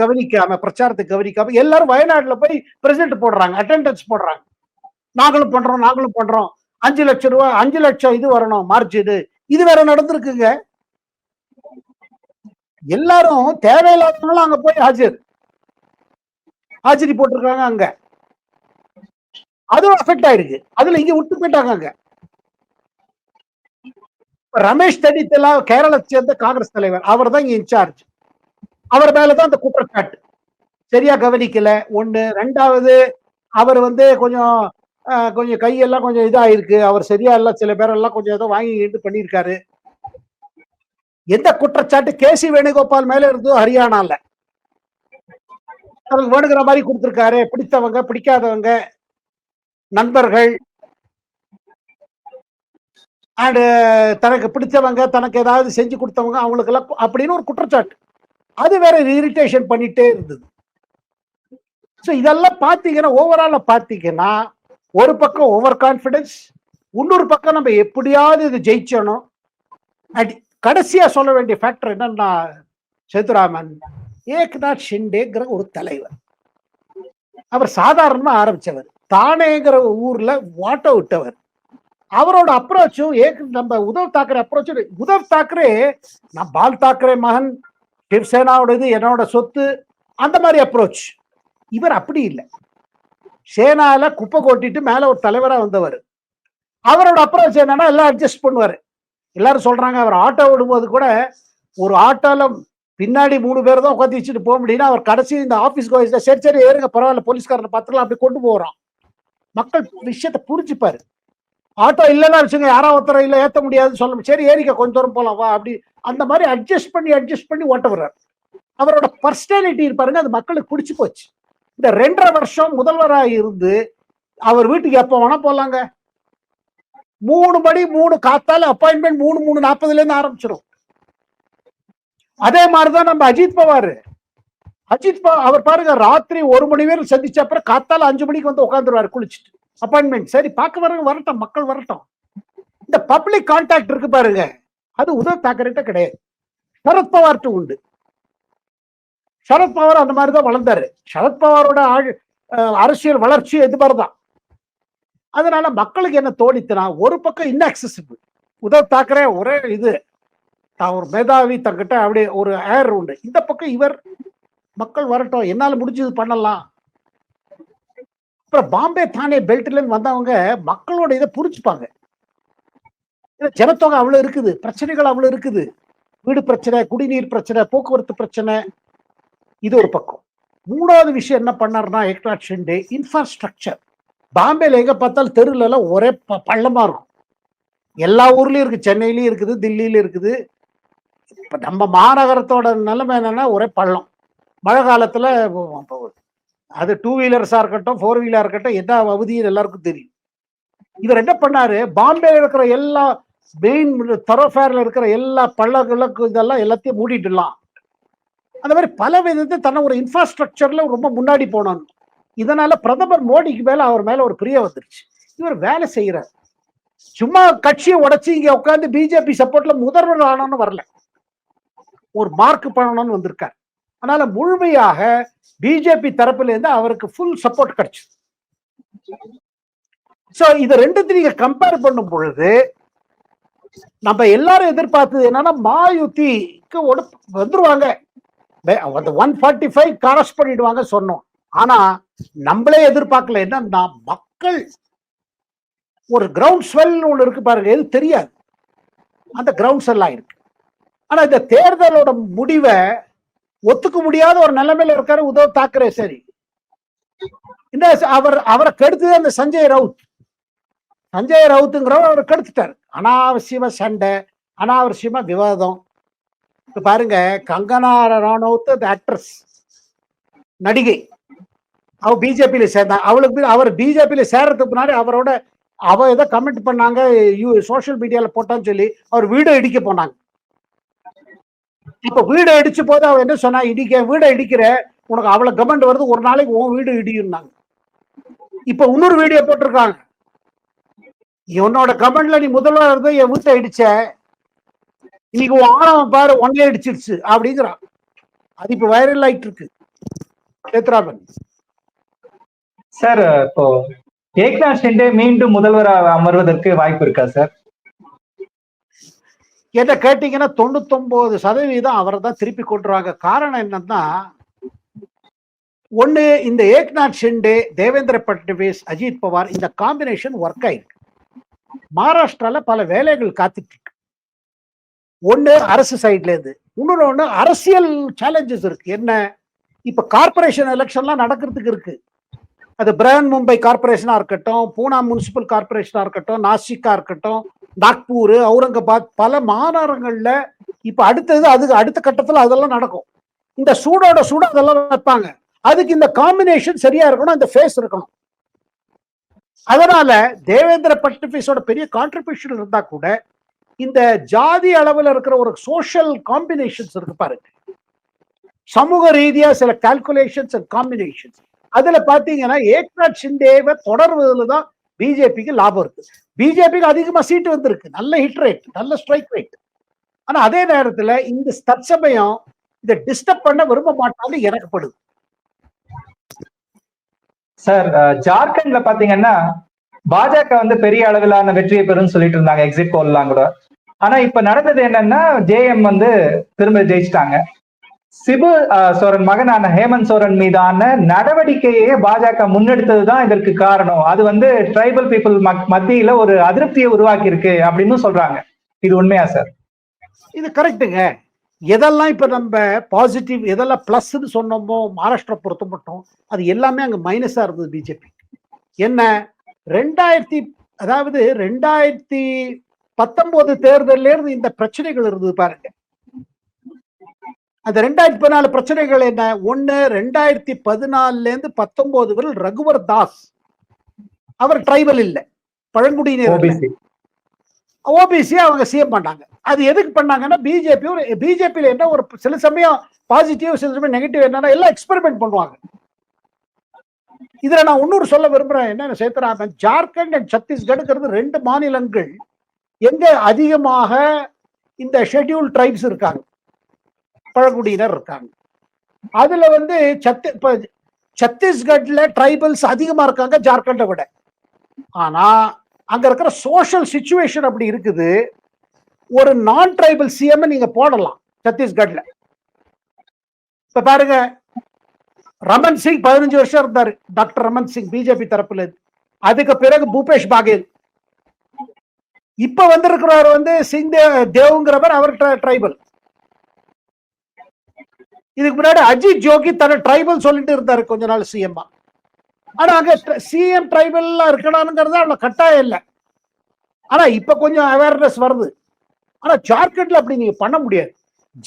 கவனிக்காம, பிரச்சாரத்தை கவனிக்காம எல்லாரும் வயநாடுல போய் பிரசிடென்ட் போடுறாங்க, அட்டெண்டன்ஸ் போடுறாங்க. நாங்களும் பண்றோம் 5 லட்சம் ரூபாய், 5 லட்சம் இது வரணும் மார்ஜ், இது வேற நடந்திருக்குங்க. எல்லாரும் தேவையில்லாதவங்களும் அங்க போய் ஹாஜரி போட்டிருக்காங்க. அங்க அதுவும் அஃபெக்ட் ஆயிருக்கு. அதுல இங்க விட்டு போயிட்டாங்க. அங்க ரமேஷ் தடித்தலா கேரளத்தை சேர்ந்த காங்கிரஸ் தலைவர், அவர் தான் இங்க இன்சார்ஜ். அவர் மேலதான் அந்த குற்றச்சாட்டு. சரியா கவனிக்கல ஒண்ணு. ரெண்டாவது அவர் கொஞ்சம் கொஞ்சம் கையெல்லாம் கொஞ்சம் இதாயிருக்கு. அவர் சரியா இல்ல, சில பேரெல்லாம் கொஞ்சம் ஏதோ வாங்கி பண்ணியிருக்காரு. எந்த குற்றச்சாட்டு கேசி வேணுகோபால் மேல இருந்தோ ஹரியானால அவருக்கு வேணுங்கிற மாதிரி கொடுத்திருக்காரு. பிடித்தவங்க பிடிக்காதவங்க நண்பர்கள் அண்ட் தனக்கு பிடிச்சவங்க தனக்கு ஏதாவது செஞ்சு கொடுத்தவங்க அவங்களுக்கு எல்லாம் அப்படின்னு ஒரு குற்றச்சாட்டு. அது வேற இரிட்டேஷன் பண்ணிட்டே இருந்தது. ஸோ இதெல்லாம் பார்த்தீங்கன்னா ஓவரால பார்த்தீங்கன்னா ஒரு பக்கம் ஓவர் கான்ஃபிடன்ஸ், இன்னொரு பக்கம் நம்ம எப்படியாவது இது ஜெயிச்சணும். அண்ட் கடைசியா சொல்ல வேண்டிய ஃபேக்டர் என்னன்னா, சேதுராமன் ஏக்நாத் ஷிண்டேங்கிற ஒரு தலைவர், அவர் சாதாரணமா ஆரம்பிச்சவர், தானேங்கிற ஊர்ல வாட்ட விட்டவர். அவரோட அப்ரோச்சும் நம்ம உத்தவ் தாக்கரே அப்ரோச். உத்தவ் தாக்கரே நான் பால் தாக்கரே மகன், சிவசேனாவோடது என்னோட சொத்து, அந்த மாதிரி அப்ரோச். இவர் அப்படி இல்லை. சேனால குப்பை கொட்டிட்டு மேல ஒரு தலைவரா வந்தவர். அவரோட அப்ரோச் என்னன்னா எல்லாம் அட்ஜஸ்ட் பண்ணுவாரு. எல்லாரும் சொல்றாங்க அவர் ஆட்டோ விடும்போது கூட ஒரு ஆட்டோல பின்னாடி 3 பேர் தான் உட்காந்து வச்சுட்டு போக முடியும்னா அவர் கடைசி இந்த ஆபீஸ் கோயில சரி சரி ஏறுங்க பரவாயில்ல போலீஸ்காரனை பார்த்துக்கலாம் அப்படி கொண்டு போறான். மக்கள் விஷயத்தை புரிஞ்சுப்பாரு. ஆட்டோ இல்லைன்னா வச்சுங்க யாரோ ஒருத்தர இல்லை ஏற்ற முடியாதுன்னு சொல்ல, சரி ஏறிக்க கொஞ்சம் தூரம் போலாம் வா அப்படி அந்த மாதிரி அட்ஜஸ்ட் பண்ணி ஓட்ட வர்றாரு. அவரோட பர்சனாலிட்டி இருப்பாருங்க, அது மக்களுக்கு பிடிச்சு போச்சு. இந்த 2.5 வருஷம் முதல்வராக இருந்து அவர் வீட்டுக்கு எப்ப வேணா போலாங்க. 3 மணி 3 காத்தால அப்பாயின்மெண்ட் 3:40 இருந்து ஆரம்பிச்சிடும். அதே மாதிரிதான் நம்ம அஜித் பவார் அவர் பாருங்க, ராத்திரி 1 மணி வரை சந்திச்ச அப்புறம் காத்தால 5 மணிக்கு வந்து உட்காந்துருவாரு குளிச்சுட்டு. அப்பாயின்மெண்ட் சரி பார்க்க வரட்டும் மக்கள் வரட்டும். இந்த பப்ளிக் கான்டாக்ட் இருக்கு பாருங்க, அது உத்தவ் தாக்கரேட்ட கிடையாது, சரத்பவார்ட்ட உண்டு. சரத்பவார் அந்த மாதிரிதான் வளர்ந்தாரு. சரத்பவாரோட அரசியல் வளர்ச்சி இது மாதிரிதான். அதனால மக்களுக்கு என்ன தோணித்துனா, ஒரு பக்கம் இன்அக்சசிபிள் உத்தவ் தாக்கரே, ஒரே இது ஒரு மேதாவி, தங்கிட்ட அப்படியே ஒரு ஏர் உண்டு. இந்த பக்கம் இவர் மக்கள் வரட்டும் என்னால முடிஞ்சது பண்ணலாம். அப்புறம் பாம்பே தானே பெல்ட்ல இருந்து வந்தவங்க மக்களோட இதை புரிச்சுப்பாங்க. ஜனத்தொகை அவ்வளவு இருக்குது, பிரச்சனைகள் அவ்வளவு இருக்குது, வீடு பிரச்சனை, குடிநீர் பிரச்சனை, போக்குவரத்து பிரச்சனை, இது ஒரு பக்கம். 3வது விஷயம் என்ன பண்ணாருன்னா ஏக்நாத் ஷிண்டே, இன்ஃப்ராஸ்ட்ரக்சர். பாம்பேல எங்க பார்த்தாலும் தெருல எல்லாம் ஒரே பள்ளமா இருக்கும். எல்லா ஊர்லயும் இருக்கு, சென்னையிலயும் இருக்குது, தில்லியிலும் இருக்குது. இப்ப நம்ம மாநகரத்தோட நிலைமை என்னன்னா ஒரே பள்ளம். மழை காலத்துல அது 2 வீலர்ஸா இருக்கட்டும் 4 வீலரா இருக்கட்டும் என்ன அவதியும் எல்லாருக்கும் தெரியும். இவர் என்ன பண்ணாரு, பாம்பேல இருக்கிற எல்லா மெயின் தரோஃபேர்ல இருக்கிற எல்லா பள்ளங்களுக்கு இதெல்லாம் எல்லாத்தையும் மூடிட்டுலாம். அந்த மாதிரி பல விதத்தை தன்னை ஒரு இன்ஃப்ராஸ்ட்ரக்சர்ல ரொம்ப முன்னாடி போனான். இதனால பிரதமர் மோடிக்கு மேல அவர் மேல ஒரு பிரியம் வந்துருச்சு. இவர் வேலை செய்யறார். சும்மா கட்சியை உடைச்சு இங்க உட்காந்து பிஜேபி சப்போர்ட்ல முதல்வர் ஆனோன்னு வரல, ஒரு மார்க் பண்ணணும்னு வந்திருக்கார். அதனால முழுமையாக பிஜேபி தரப்புல இருந்து அவருக்கு ஃபுல் சப்போர்ட் கிடைச்சு. சோ இது ரெண்டுத்தையும் நீங்க கம்பேர் பண்ணும் பொழுது நம்ம எல்லாரும் எதிர்பார்த்தது என்னன்னா மாயுதிக்கு வந்துருவாங்க, 145 கிராஸ் பண்ணிடுவாங்க சொன்னோம். ஆனா நம்மளே எதிர்பார்க்கல. என்னன்னா மக்கள் ஒரு கிரவுண்ட் ஸ்வெல் ஒன்று இருக்கு பாருங்க, எது தெரியாது, அந்த கிரவுண்ட் ஸ்வெல் ஆயிருக்கு. ஆனா இந்த தேர்தலோட முடிவை ஒத்துக்க முடியாத ஒரு நிலைமையில இருக்காரு உத்தவ் தாக்கரே. சரி, இந்த அவரை கெடுத்தது அந்த சஞ்சய் ரவுத்துங்கிறவர் அவரை கெடுத்துட்டாரு. அனாவசியமா சண்டை, அனாவசியமா விவாதம். பாருங்க, கங்கனா ரனௌத் ஆக்ட்ரஸ், நடிகை, அவ பிஜேபியில சேர்ந்தா. அவளுக்கு அவர் பிஜேபியில சேர்றதுக்கு முன்னாடி அவ ஏதோ கமெண்ட் பண்ணாங்க, சோசியல் மீடியால போட்டான்னு சொல்லி அவர் வீடு இடிக்க போனாங்க. இப்ப வீடு இடிச்ச போது அவ என்ன சொன்னா, வீடை இடிக்கிற உனக்கு அவ்வளவு கமெண்ட் வருது, ஒரு நாளைக்கு உன் வீடு இடியுன்னாங்க. இப்ப இன்னொரு வீடியோ போட்டிருக்காங்க, உன்னோட கமெண்ட்ல நீ முதல்வர் இருந்து என் வீட்டை இடிச்ச, இன்னைக்கு ஆணவம் பாரு ஒன்னே இடிச்சிருச்சு அப்படிங்கிறான். அது இப்ப வைரல் ஆயிட்டு இருக்கு. சேத்ராபன் சார், இப்போ ஏக்நாத் ஷிண்டே மீண்டும் முதல்வராக அமர்வதற்கு வாய்ப்பு இருக்கா சார்? என்ன கேட்டீங்கன்னா 99% அவரை தான் திருப்பி கொண்டுருவாங்க. காரணம் என்னன்னா, ஒண்ணு இந்த ஏக்நாத் ஷிண்டே, தேவேந்திர பட்னவிஸ், அஜித் பவார் இந்த காம்பினேஷன் ஒர்க் ஆயிருக்கு. மகாராஷ்டிரால பல வேலைகள் காத்துட்டு இருக்கு. ஒண்ணு அரசு சைட்ல இருந்து, இன்னொன்னு அரசியல் சேலஞ்சஸ் இருக்கு. என்ன, இப்ப கார்பரேஷன் எலெக்ஷன்லாம் நடக்கிறதுக்கு இருக்கு. அது பிரஹன் மும்பை கார்பரேஷனா இருக்கட்டும், பூனா முனிசிபல் கார்பரேஷனா இருக்கட்டும், நாசிக்கா இருக்கட்டும், நாக்பூர், அவுரங்காபாத் பல மாநகரங்கள்ல இப்ப அடுத்தது அதுக்கு அடுத்த கட்டத்துல அதெல்லாம் நடக்கும். இந்த சூடோட சூட அதெல்லாம் வைப்பாங்க. அதுக்கு இந்த காம்பினேஷன் சரியா இருக்கணும், இந்த ஃபேஸ் இருக்கணும். அதனால தேவேந்திர பட்னவிஸோட பெரிய கான்ட்ரிபியூஷன் இருந்தா கூட இந்த ஜாதி அளவில் இருக்கிற ஒரு சோஷியல் காம்பினேஷன்ஸ் இருக்கு பாருங்க, சமூக ரீதியா சில கால்குலேஷன்ஸ் அண்ட் காம்பினேஷன்ஸ், அதுல பாத்தீங்கன்னா ஏக்நாத் ஷிண்டேவை தொடர்வதில் தான் பிஜேபிக்கு லாபம் இருக்கு. பிஜேபிக்கு அதிகமா சீட்டு வந்திருக்கு, நல்ல ஹிட் ரேட், நல்ல ஸ்ட்ரைக் ரேட். ஆனா அதே நேரத்துல இந்த தற்சமயம் இதை டிஸ்டர்ப் பண்ண விரும்ப மாட்டாங்க எனக்குப்படுது. சார், ஜார்க்கண்ட்ல பாத்தீங்கன்னா பாஜக வந்து பெரிய அளவிலான வெற்றியை பெறும் சொல்லிட்டு இருந்தாங்க எக்ஸிட் போல்லாம் கூட. ஆனா இப்ப நடந்தது என்னன்னா, ஜேஎம் வந்து திரும்ப ஜெயிச்சிட்டாங்க. சிபு சோரன் மகனான ஹேமந்த் சோரன் மீதான நடவடிக்கையே பாஜக முன்னெடுத்ததுதான் இதற்கு காரணம். அது வந்து ட்ரைபல் பீப்புள் மத்தியில ஒரு அதிருப்தியை உருவாக்கி இருக்கு அப்படின்னு சொல்றாங்க. இது உண்மையா சார்? இது கரெக்டுங்க. எதெல்லாம் இப்ப நம்ம பாசிட்டிவ், எதெல்லாம் பிளஸ்ன்னு சொன்னோமோ மகாராஷ்டிரா பொறுத்த மட்டும் அது எல்லாமே அங்க மைனஸா இருந்தது பிஜேபி. என்ன, 2019 தேர்தலில் இருந்து இந்த பிரச்சனைகள் இருந்தது பாருங்க. அந்த 2014 பிரச்சனைகள் என்ன, ஒண்ணு 2014 இருந்து 19 வரை ரகுவர் தாஸ், அவர் ட்ரைபல் இல்ல, பழங்குடியினர், ஓபிசி அவங்க சிஎம் பண்ணாங்க. அது எதுக்கு பண்ணாங்கன்னா பிஜேபியில என்ன ஒரு சில சமயம் பாசிட்டிவ், சில சமயம் நெகட்டிவ், என்னன்னா எல்லாம் எக்ஸ்பெரிமெண்ட் பண்ணுவாங்க. இதுல நான் இன்னொரு சொல்ல விரும்புறேன், என்ன சேத்ராமன், ஜார்க்கண்ட் அண்ட் சத்தீஸ்கடுங்கிறது 2 மாநிலங்கள் எங்க அதிகமாக இந்த ஷெட்யூல் ட்ரைப்ஸ் இருக்காங்க, பழங்குடியினர் இருக்காங்க. அதுல வந்து சத்தீஸ்கட்ல ட்ரைபல்ஸ் அதிகமா இருக்காங்க ஜார்க்கண்டை விட. ஆனா அங்க இருக்கிற சோஷியல் சிச்சுவேஷன் அப்படி இருக்குது. ஒரு நான் ட்ரைபல் சிஎம் நீங்க போடலாம் சத்தீஸ்கட்ல. இப்ப பாருங்க, ரமன் சிங் 15 வருஷம் இருந்தாரு, டாக்டர் ரமன் சிங் பிஜேபி தரப்புல. அதுக்கு பிறகு பூபேஷ் பாகேல். இப்ப வந்திருக்கிறவர் வந்து சிங் தேவ்ங்கிறவர், அவர் ட்ரைபல். இதுக்கு முன்னாடி அஜித் ஜோகி தன்னை ட்ரைபல் சொல்லிட்டு இருந்தாரு கொஞ்ச நாள் சிஎம். ஆனா அங்க சிஎம் ட்ரைபல் இருக்கணும்ங்கிறது அவ்வளவு கட்டாயம் இல்லை. ஆனா இப்ப கொஞ்சம் அவேர்னஸ் வருது. ஆனா ஜார்க்கண்ட்ல அப்படி நீங்க பண்ண முடியாது.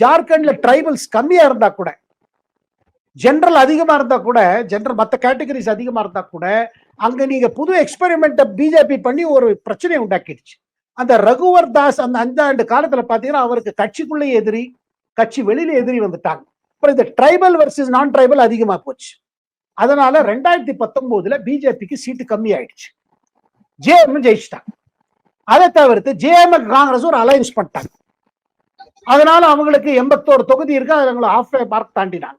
ஜார்க்கண்ட்ல ட்ரைபல்ஸ் கம்மியா இருந்தா கூட, ஜெனரல் அதிகமா இருந்தா கூட, ஜெனரல் மற்ற கேட்டகரிஸ் அதிகமா இருந்தா கூட, அங்க நீங்க புது எக்ஸ்பெரிமெண்ட் பிஜேபி பண்ணி ஒரு பிரச்சனையை உண்டாக்கிடுச்சு. அந்த ரகுவர் தாஸ் அந்த 5 ஆண்டு காலத்துல பாத்தீங்கன்னா அவருக்கு கட்சிக்குள்ளே எதிரி, கட்சி வெளியில எதிரி வந்துட்டாங்க. அப்புறம் இந்த ட்ரைபல் வர்சஸ் நான் ட்ரைபல் அதிகமா போச்சு. அதனால 2019 பிஜேபிக்கு சீட்டு கம்மி ஆயிடுச்சு. ஜேஎம் ஜெயிச்சிட்டாங்க. அதை தவிர்த்து ஜேஎம் காங்கிரஸ் ஒரு அலையன்ஸ் பண்ணிட்டாங்க. அதனால அவங்களுக்கு 81 தொகுதி இருக்கு, அதுல ஆஃப் மார்க் தாண்டினாங்க.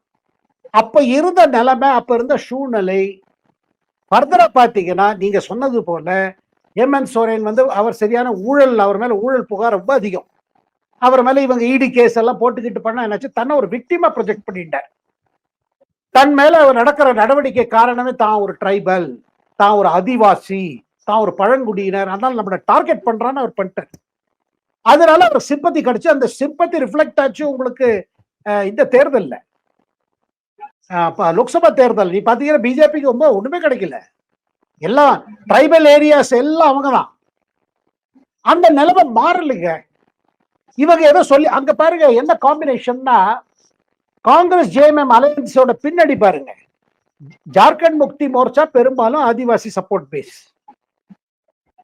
அப்ப இருந்த நிலைமை, அப்ப இருந்த சூழ்நிலை ஃபர்தரா பாத்தீங்கன்னா நீங்க சொன்னது போல ஹேமந்த் சோரன் வந்து அவர் சரியான ஊழல், அவர் மேல ஊழல் புகார் ரொம்ப அதிகம். அவர் மேல இவங்க இடி கேஸ் எல்லாம் போட்டுக்கிட்டு பண்ண என்னாச்சு, தன்னை ஒரு விக்டிமா ப்ரொஜெக்ட் பண்ணிட்டார். தன் மேல அவர் நடக்கிற நடவடிக்கை காரணமே தான் ஒரு ட்ரைபல், தான் ஒரு ஆதிவாசி, தான் ஒரு பழங்குடியினர், அதனால நம்மளை டார்கெட் பண்றான்னு அவர் பண்ணிட்டார். அதனால அவர் சிம்பத்தி கிடைச்சு, அந்த சிம்பத்தி ரிஃப்ளெக்ட் ஆச்சு உங்களுக்கு இந்த தேர்தல்ல, லோக்சபா தேர்தல். நீ பாத்தீங்கன்னா பிஜேபிக்கு ரொம்ப ஒண்ணுமே கிடைக்கல, எல்லாம் ட்ரைபல் ஏரியாஸ் எல்லாம் அவங்கதான். அந்த நிலைமை மாறலைங்க. இவங்க ஏதோ சொல்லி அங்க பாருங்க என்ன காம்பினேஷன்னா, காங்கிரஸ் ஜேஎம்எம் அலையன்ஸோட பின்னாடி பாருங்க, ஜார்க்கண்ட் முக்தி மோர்ச்சா பெரும்பாலும் ஆதிவாசி சப்போர்ட் பேஸ்,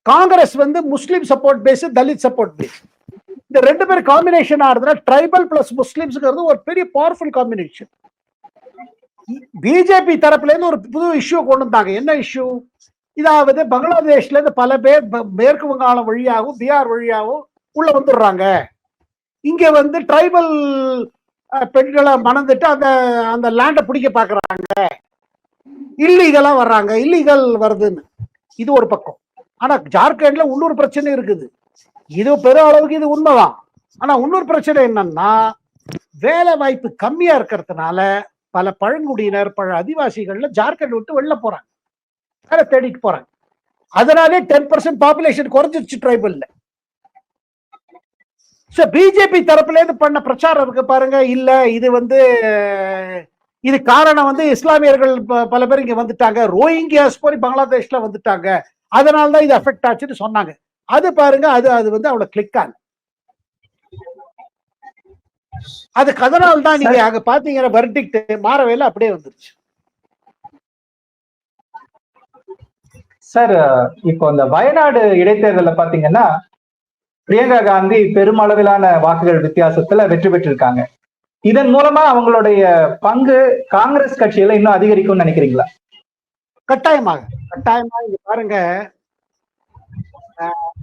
காங்கிரஸ் வந்து Muslim support base, Dalit support base. இந்த 2 பேர் காம்பினேஷன் ஆகுதுன்னா ட்ரைபல் பிளஸ் முஸ்லிம்ஸ்ங்கிறது ஒரு பெரிய பவர்ஃபுல் காம்பினேஷன். பிஜேபி தரப்புல இருந்து ஒரு புது இஷ்யூ கொண்டு வந்தாங்க. என்ன இஷ்யூ? இதாவது பங்களாதேஷ்ல இருந்து பல பேர் மேற்கு வங்காளம் வழியாகவும் பீகார் வழியாகவும் உள்ள வந்துடுறாங்க. இங்க வந்து ட்ரைபல் பெண்களை மணந்துட்டு அந்த அந்த லேண்டை பிடிக்க பாக்குறாங்க, இல்லீகலா வர்றாங்க, இல்லீகல் வருதுன்னு. இது ஒரு பக்கம். ஆனா ஜார்க்கண்ட்ல உள்ளூர் பிரச்சனை இருக்குது. இது பெரும் அளவுக்கு இது உண்மைதான். ஆனா இன்னொரு பிரச்சனை என்னன்னா, வேலை வாய்ப்பு கம்மியா இருக்கிறதுனால பல பழங்குடியினர், பல ஆதிவாசிகள்ல ஜார்க்கண்ட் விட்டு வெளில போறாங்க, வேலை தேடிட்டு போறாங்க. அதனாலே 10% பாப்புலேஷன் குறைஞ்சிருச்சு ட்ரைபல்ல. பிஜேபி தரப்புல இருந்து பண்ண பிரச்சாரம் இருக்கு பாருங்க, இல்ல இது இது காரணம் இஸ்லாமியர்கள் பல பேர் இங்க வந்துட்டாங்க, ரோஹிங்கியாஸ் போய் பங்களாதேஷ்ல வந்துட்டாங்க, அதனாலதான் இது அஃபெக்ட் ஆச்சுன்னு சொன்னாங்க. அது பாருங்க, அது அது அவ்வளவு கிளிக் ஆகல. அதுக்கு அதனால தான் நீங்க அங்க பாத்தீங்கன்னா வெர்டிக்ட் மாறவேல அப்படியே வந்துருச்சு. சார், இப்போ இந்த வயநாடு இடைத்தேர்தல பாத்தீங்கன்னா பிரியங்கா காந்தி பெருமளவிலான வாக்குகள் வித்தியாசத்துல வெற்றி பெற்றிருக்காங்க. இதன் மூலமா அவங்களுடைய பங்கு காங்கிரஸ் கட்சியில இன்னும் அதிகரிக்கும்னு நினைக்கிறீங்களா? கட்டாயமாக இங்க பாருங்க,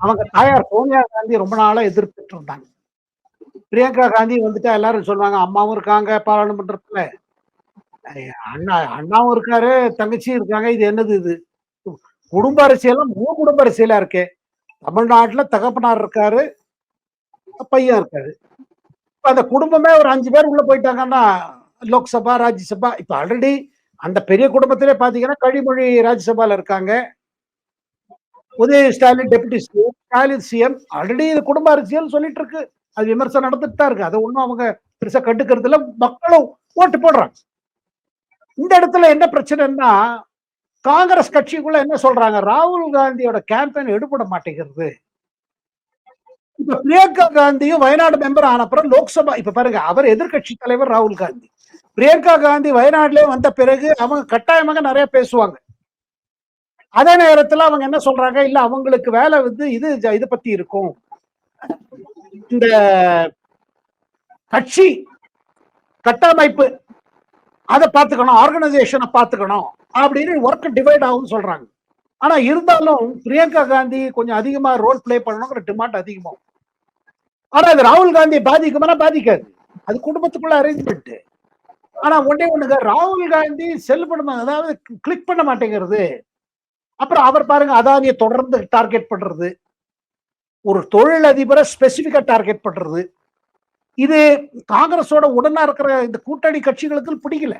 அவங்க தாயார் சோனியா காந்தி ரொம்ப நாளா எதிர்த்துட்டு இருந்தாங்க. பிரியங்கா காந்தி வந்துட்டா எல்லாரும் சொல்லுவாங்க, அம்மாவும் இருக்காங்க பாராளுமன்றத்துல, அண்ணாவும் இருக்காரு, தங்கச்சியும் இருக்காங்க, இது என்னது இது குடும்ப அரசியலும் குடும்ப அரசியலா இருக்கு. தமிழ்நாட்டுல தகப்பனார் இருக்காரு, பையன் இருக்காரு. அந்த குடும்பமே ஒரு 5 பேர் உள்ள போயிட்டாங்கன்னா லோக்சபா, ராஜ்யசபா, இப்ப ஆல்ரெடி அந்த பெரிய குடும்பத்திலே பாத்தீங்கன்னா கனிமொழி ராஜ்யசபால இருக்காங்க, Udhaya Stalin deputy CM, Stalin CM. Already இது குடும்ப அரசியல் சொல்லிட்டு இருக்கு, அது விமர்சனம் நடந்துட்டு தான் இருக்கு. அதை ஒண்ணும் அவங்க பெருசா கண்டுக்கிறது இல்ல, மக்களும் ஓட்டு போடுறாங்க. இந்த இடத்துல என்ன பிரச்சனைன்னா, காங்கிரஸ் கட்சிக்குள்ள என்ன சொல்றாங்க, ராகுல் காந்தியோட கேம்பெயின் எடுபட மாட்டேங்கிறது. இப்ப பிரியங்கா காந்தியும் வயநாடு மெம்பர் ஆன அப்புறம் லோக்சபா, இப்ப பாருங்க, அவர் எதிர்கட்சி தலைவர் ராகுல் காந்தி, பிரியங்கா காந்தி வயநாடுல வந்த பிறகு அவங்க கட்டாயமாக நிறைய பேசுவாங்க. அதே நேரத்துல அவங்க என்ன சொல்றாங்க, இல்ல அவங்களுக்கு வேலை இது பத்தி இருக்கும், இந்த கட்சி கட்டமைப்பு அதை பார்த்துக்கணும், ஆர்கனைசேஷனை பார்த்துக்கணும் அப்படின்னு ஒர்க் டிவைட் ஆகும் சொல்றாங்க. ஆனா இருந்தாலும் பிரியங்கா காந்தி கொஞ்சம் அதிகமா ரோல் பிளே பண்ணணுங்கிற டிமாண்ட் அதிகமாகும். ஆனா அது ராகுல் காந்தி பாதிக்குமா? பாதிக்காது, அது குடும்பத்துக்குள்ள அரேஞ்ச்மெண்ட். ஆனா ஒண்ணுங்க, ராகுல் காந்தி செல் பண்ண, அதாவது கிளிக் பண்ண மாட்டேங்கிறது. அப்புறம் அவர் பாருங்க, அதானியை தொடர்ந்து டார்கெட் பண்றது, ஒரு தொழில் அதிபரை ஸ்பெசிபிக்கா டார்கெட் பண்றது, இது காங்கிரஸோட உடனா இருக்கிற இந்த கூட்டணி கட்சிகளுக்கு பிடிக்கல.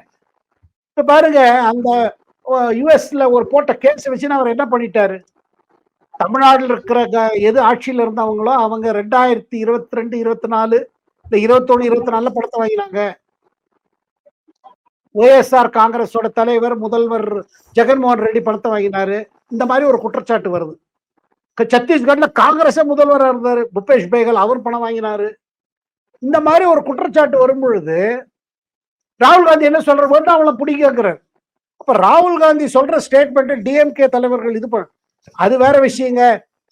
இப்ப பாருங்க, அந்த யுஎஸ்ல ஒரு போட்ட கேஸ் வச்சுன்னு அவர் என்ன பண்ணிட்டாரு, தமிழ்நாட்டில் இருக்கிற எது ஆட்சியில் இருந்தவங்களோ அவங்க 2022, 24, இல்ல 21, 24 படத்தை வாங்கினாங்க. ஒய்எஸ்ஆர் காங்கிரஸோட தலைவர் முதல்வர் ஜெகன்மோகன் ரெட்டி பணத்தை வாங்கினாரு. இந்த மாதிரி ஒரு குற்றச்சாட்டு வருது. சத்தீஸ்கர்ல காங்கிரஸே முதல்வர் இருந்தாரு, பூபேஷ் பேகல், அவர் பணம் வாங்கினாரு. இந்த மாதிரி ஒரு குற்றச்சாட்டு வரும் பொழுது ராகுல் காந்தி என்ன சொல்ற போது அவங்கள பிடிக்கிறார். அப்ப ராகுல் காந்தி சொல்ற ஸ்டேட்மெண்ட் டிஎம்கே தலைவர்கள் இது அது வேற விஷயங்க.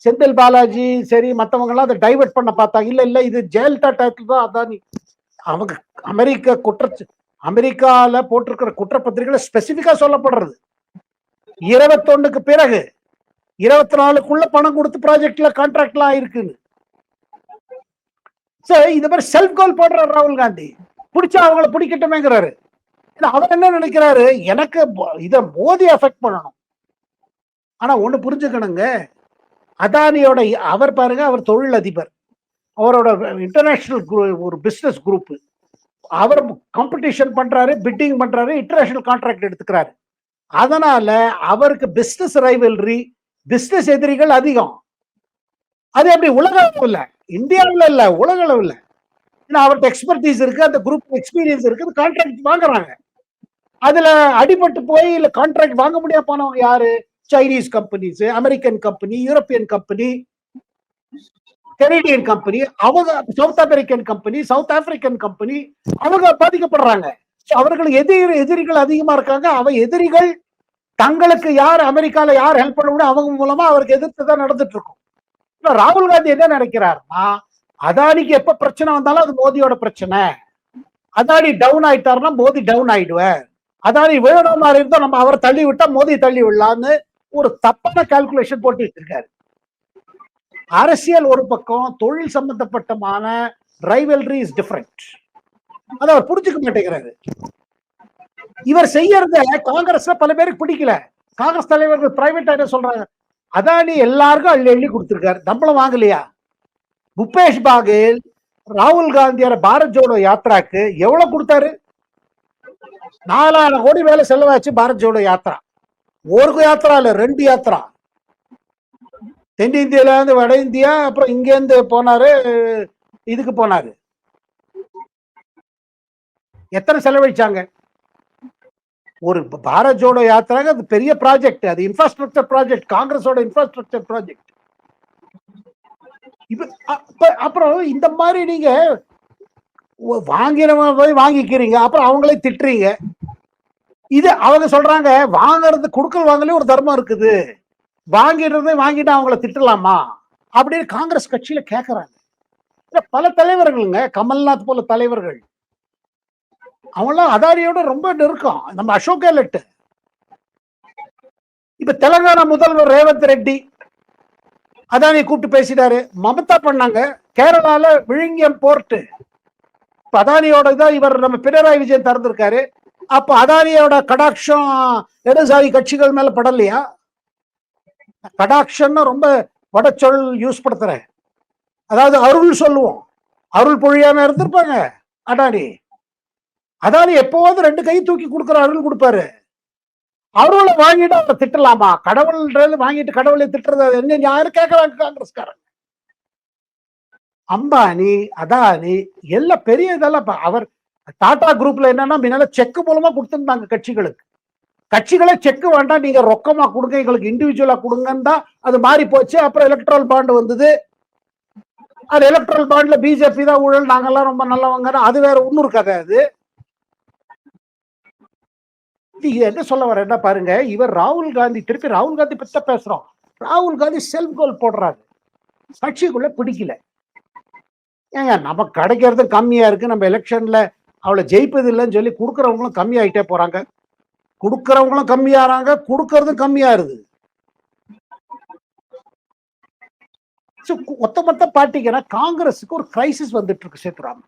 செந்தில் பாலாஜி சரி மத்தவங்க எல்லாம் அதை டைவர்ட் பண்ண பார்த்தாங்க. இல்ல இல்ல, இது ஜெயலலிதா டைட்டில் தான் அதானி. அவங்க அமெரிக்கால போட்டிருக்கிற குற்றப்பத்திரிகையில ஸ்பெசிபிக்கா சொல்லப்படுறது 21க்கு பிறகு 24க்குள்ள பணம் கொடுத்து ப்ராஜெக்ட்ல கான்ட்ராக்ட்லாம் இருக்குன்னு. இந்த மாதிரி செல்ஃப் கோல் போடுறாரு ராகுல் காந்தி, பிடிச்சா அவங்கள பிடிக்கட்டுமேங்கிறாரு. அவர் என்ன நினைக்கிறாரு, எனக்கு இத மோதி அஃபெக்ட் பண்ணணும். ஆனா ஒண்ணு புரிஞ்சுக்கணுங்க, அதானியோட அவர் பாருங்க, அவர் தொழில் அதிபர், அவரோட இன்டர்நேஷனல் ஒரு பிசினஸ் குரூப், அவர் காம்படிஷன் பண்றாரு, பிட்டிங் பண்றாரு, இன்டர்நேஷனல் கான்ட்ராக்ட் எடுத்துக்கிறாரு. அதனால அவருக்கு பிசினஸ் ரைவல்ரி, பிசினஸ் எதிரிகள் அதிகம். அது எப்படி உலக அளவு இல்ல, இந்தியாவில் இல்ல, உலக அளவு இல்ல. அவருக்கு எக்ஸ்பர்டீஸ் இருக்கு, அந்த குரூப் எக்ஸ்பீரியன்ஸ் இருக்கு, கான்ட்ராக்ட் வாங்குறாங்க. அதுல அடிபட்டு போய் இல்ல கான்ட்ராக்ட் வாங்க முடியாம போனவங்க யாரு? Chinese companies, American company, European company, Canadian company, அவங்க south American company, south African company, அவங்க பாதிக்கப்படுறாங்க. அவர்களுக்கு எதிரிகள் அதிகமா இருக்காங்க. எதிரிகள் தங்களுக்கு யார் அமெரிக்கால யார் ஹெல்ப் பண்ண முடியும் அவங்க மூலமா அவருக்கு எதிர்த்து தான் நடந்துட்டு இருக்கும். ராகுல் காந்தி என்ன நினைக்கிறாருன்னா, அதானிக்கு எப்ப பிரச்சனை வந்தாலும் அது மோதியோட பிரச்சனை. அதானி டவுன் ஆயிட்டாருன்னா மோதி டவுன் ஆயிடுவார். அதானி வேணும் மாதிரி இருந்தா நம்ம அவரை தள்ளி விட்டா மோதி தள்ளி விடலான்னு ஒரு தப்பான கால்குலேஷன் போட்டு வச்சிருக்காரு. அரசியல் ஒரு பக்கம், தொழில் சம்பந்தப்பட்டமான ரைவல்ரி இஸ் டிஃபரெண்ட். அதை அவர் புரிஞ்சுக்க மாட்டேங்கிறாரு. இவர் செய்யறத காங்கிரஸ்ல பல பேருக்கு பிடிக்கல. காங்கிரஸ் தலைவர்கள் பிரைவேட் என்ன சொல்றாங்க, அதானி எல்லாருக்கும் அள்ளி அள்ளி கொடுத்திருக்காரு, நம்மளும் வாங்கலையா? பூபேஷ் பாகேல் ராகுல் காந்தியோட பாரத் ஜோடோ யாத்ராக்கு எவ்வளவு கொடுத்தாரு? 4000 கோடி மேல செலவாச்சு பாரத் ஜோடோ யாத்ரா. ஒரு யாத்ரா இல்ல, 2 யாத்ரா. தென்னிந்தியால இருந்து வட இந்தியா, அப்புறம் இங்க இருந்து போனாரு, இதுக்கு போனாரு. எத்தனை செலவழிச்சாங்க? ஒரு பாரத் ஜோடோ யாத்திராக அது பெரிய ப்ராஜெக்ட், அது இன்ஃப்ராஸ்ட்ரக்சர் ப்ராஜெக்ட், காங்கிரஸோட இன்ஃப்ராஸ்ட்ரக்சர் ப்ராஜெக்ட். அப்புறம் இந்த மாதிரி நீங்க வாங்கினவங்க போய் வாங்கிக்கிறீங்க, அப்புறம் அவங்களே திட்டுறீங்க. இது அவங்க சொல்றாங்க, வாங்குறது கொடுக்கல் வாங்கலே ஒரு தர்மம் இருக்குது, வாங்கிடுறதை வாங்கிட்டு அவங்கள திட்டலாமா அப்படின்னு காங்கிரஸ் கட்சியில கேட்கறாங்க. பல தலைவர்களுங்க, கமல்நாத் போல தலைவர்கள், அவங்களாம் அதானியோட ரொம்ப நெருக்கம். நம்ம அசோக் கெலட், இப்ப தெலங்கானா முதல்வர் ரேவந்த் ரெட்டி அதானியை கூப்பிட்டு பேசிட்டாரு. மமதா பண்ணாங்க. கேரளால விழுங்கியம் போர்ட் அதானியோட தான் இவர் நம்ம பினராயி விஜயன் திறந்திருக்காரு. அப்ப அதானியோட கடாட்சம் இடதுசாரி கட்சிகள் மேல படலையா? கடாட்சம்னு ரொம்ப வடச்சொல் யூஸ் படுத்துறேன், அதாவது அருள் சொல்லுவோம், அருள் பொழியாம இருந்திருப்பாங்க அதானி. அதானி எப்போவாவது 2 கை தூக்கி கொடுக்குற அருள் கொடுப்பாரு. அருளை வாங்கிட்டு அவரை திட்டலாமா? கடவுள் வாங்கிட்டு கடவுளை திட்டுறது என்ன யாரும் கேட்கறாங்க காங்கிரஸ்காரங்க. அம்பானி, அதானி எல்லாம் பெரிய இதெல்லாம். அவர் டாடா குரூப்ல என்னன்னா முன்னால செக் மூலமா கொடுத்துருந்தாங்க கட்சிகளுக்கு. கட்சிகளே செக் வேண்டாம், நீங்க ரொக்கமா கொடுங்க, எங்களுக்கு இண்டிவிஜுவலா கொடுங்கன்னு தான் அது மாறி போச்சு. அப்புறம் எலக்ட்ரல் பாண்ட் வந்தது. அது எலக்ட்ரல் பாண்ட்ல பிஜேபி தான் ஊழல், நாங்கெல்லாம் ரொம்ப நல்லவங்க, அது வேற இன்னொரு கதை. அது என்ன சொல்ல வர என்ன பாருங்க, இவர் ராகுல் காந்தி, திருப்பி ராகுல் காந்தி பத்தி பேசுறோம். ராகுல் காந்தி செல்ஃப் கோல் போடுறாரு, கட்சிக்குள்ள பிடிக்கல. ஏங்க நமக்கு கிடைக்கிறது கம்மியா இருக்கு, நம்ம எலெக்ஷன்ல அவளை ஜெயிப்பது இல்லைன்னு சொல்லி கொடுக்கறவங்களும் கம்மியாயிட்டே போறாங்க, கொடுக்கறவங்களும் கம்மியாறாங்க, கொடுக்கறதும் கம்மியாருது. ஒத்தமொத்த பாத்தீங்கன்னா காங்கிரஸுக்கு ஒரு கிரைசிஸ் வந்துட்டு இருக்கு சேத்துராம்.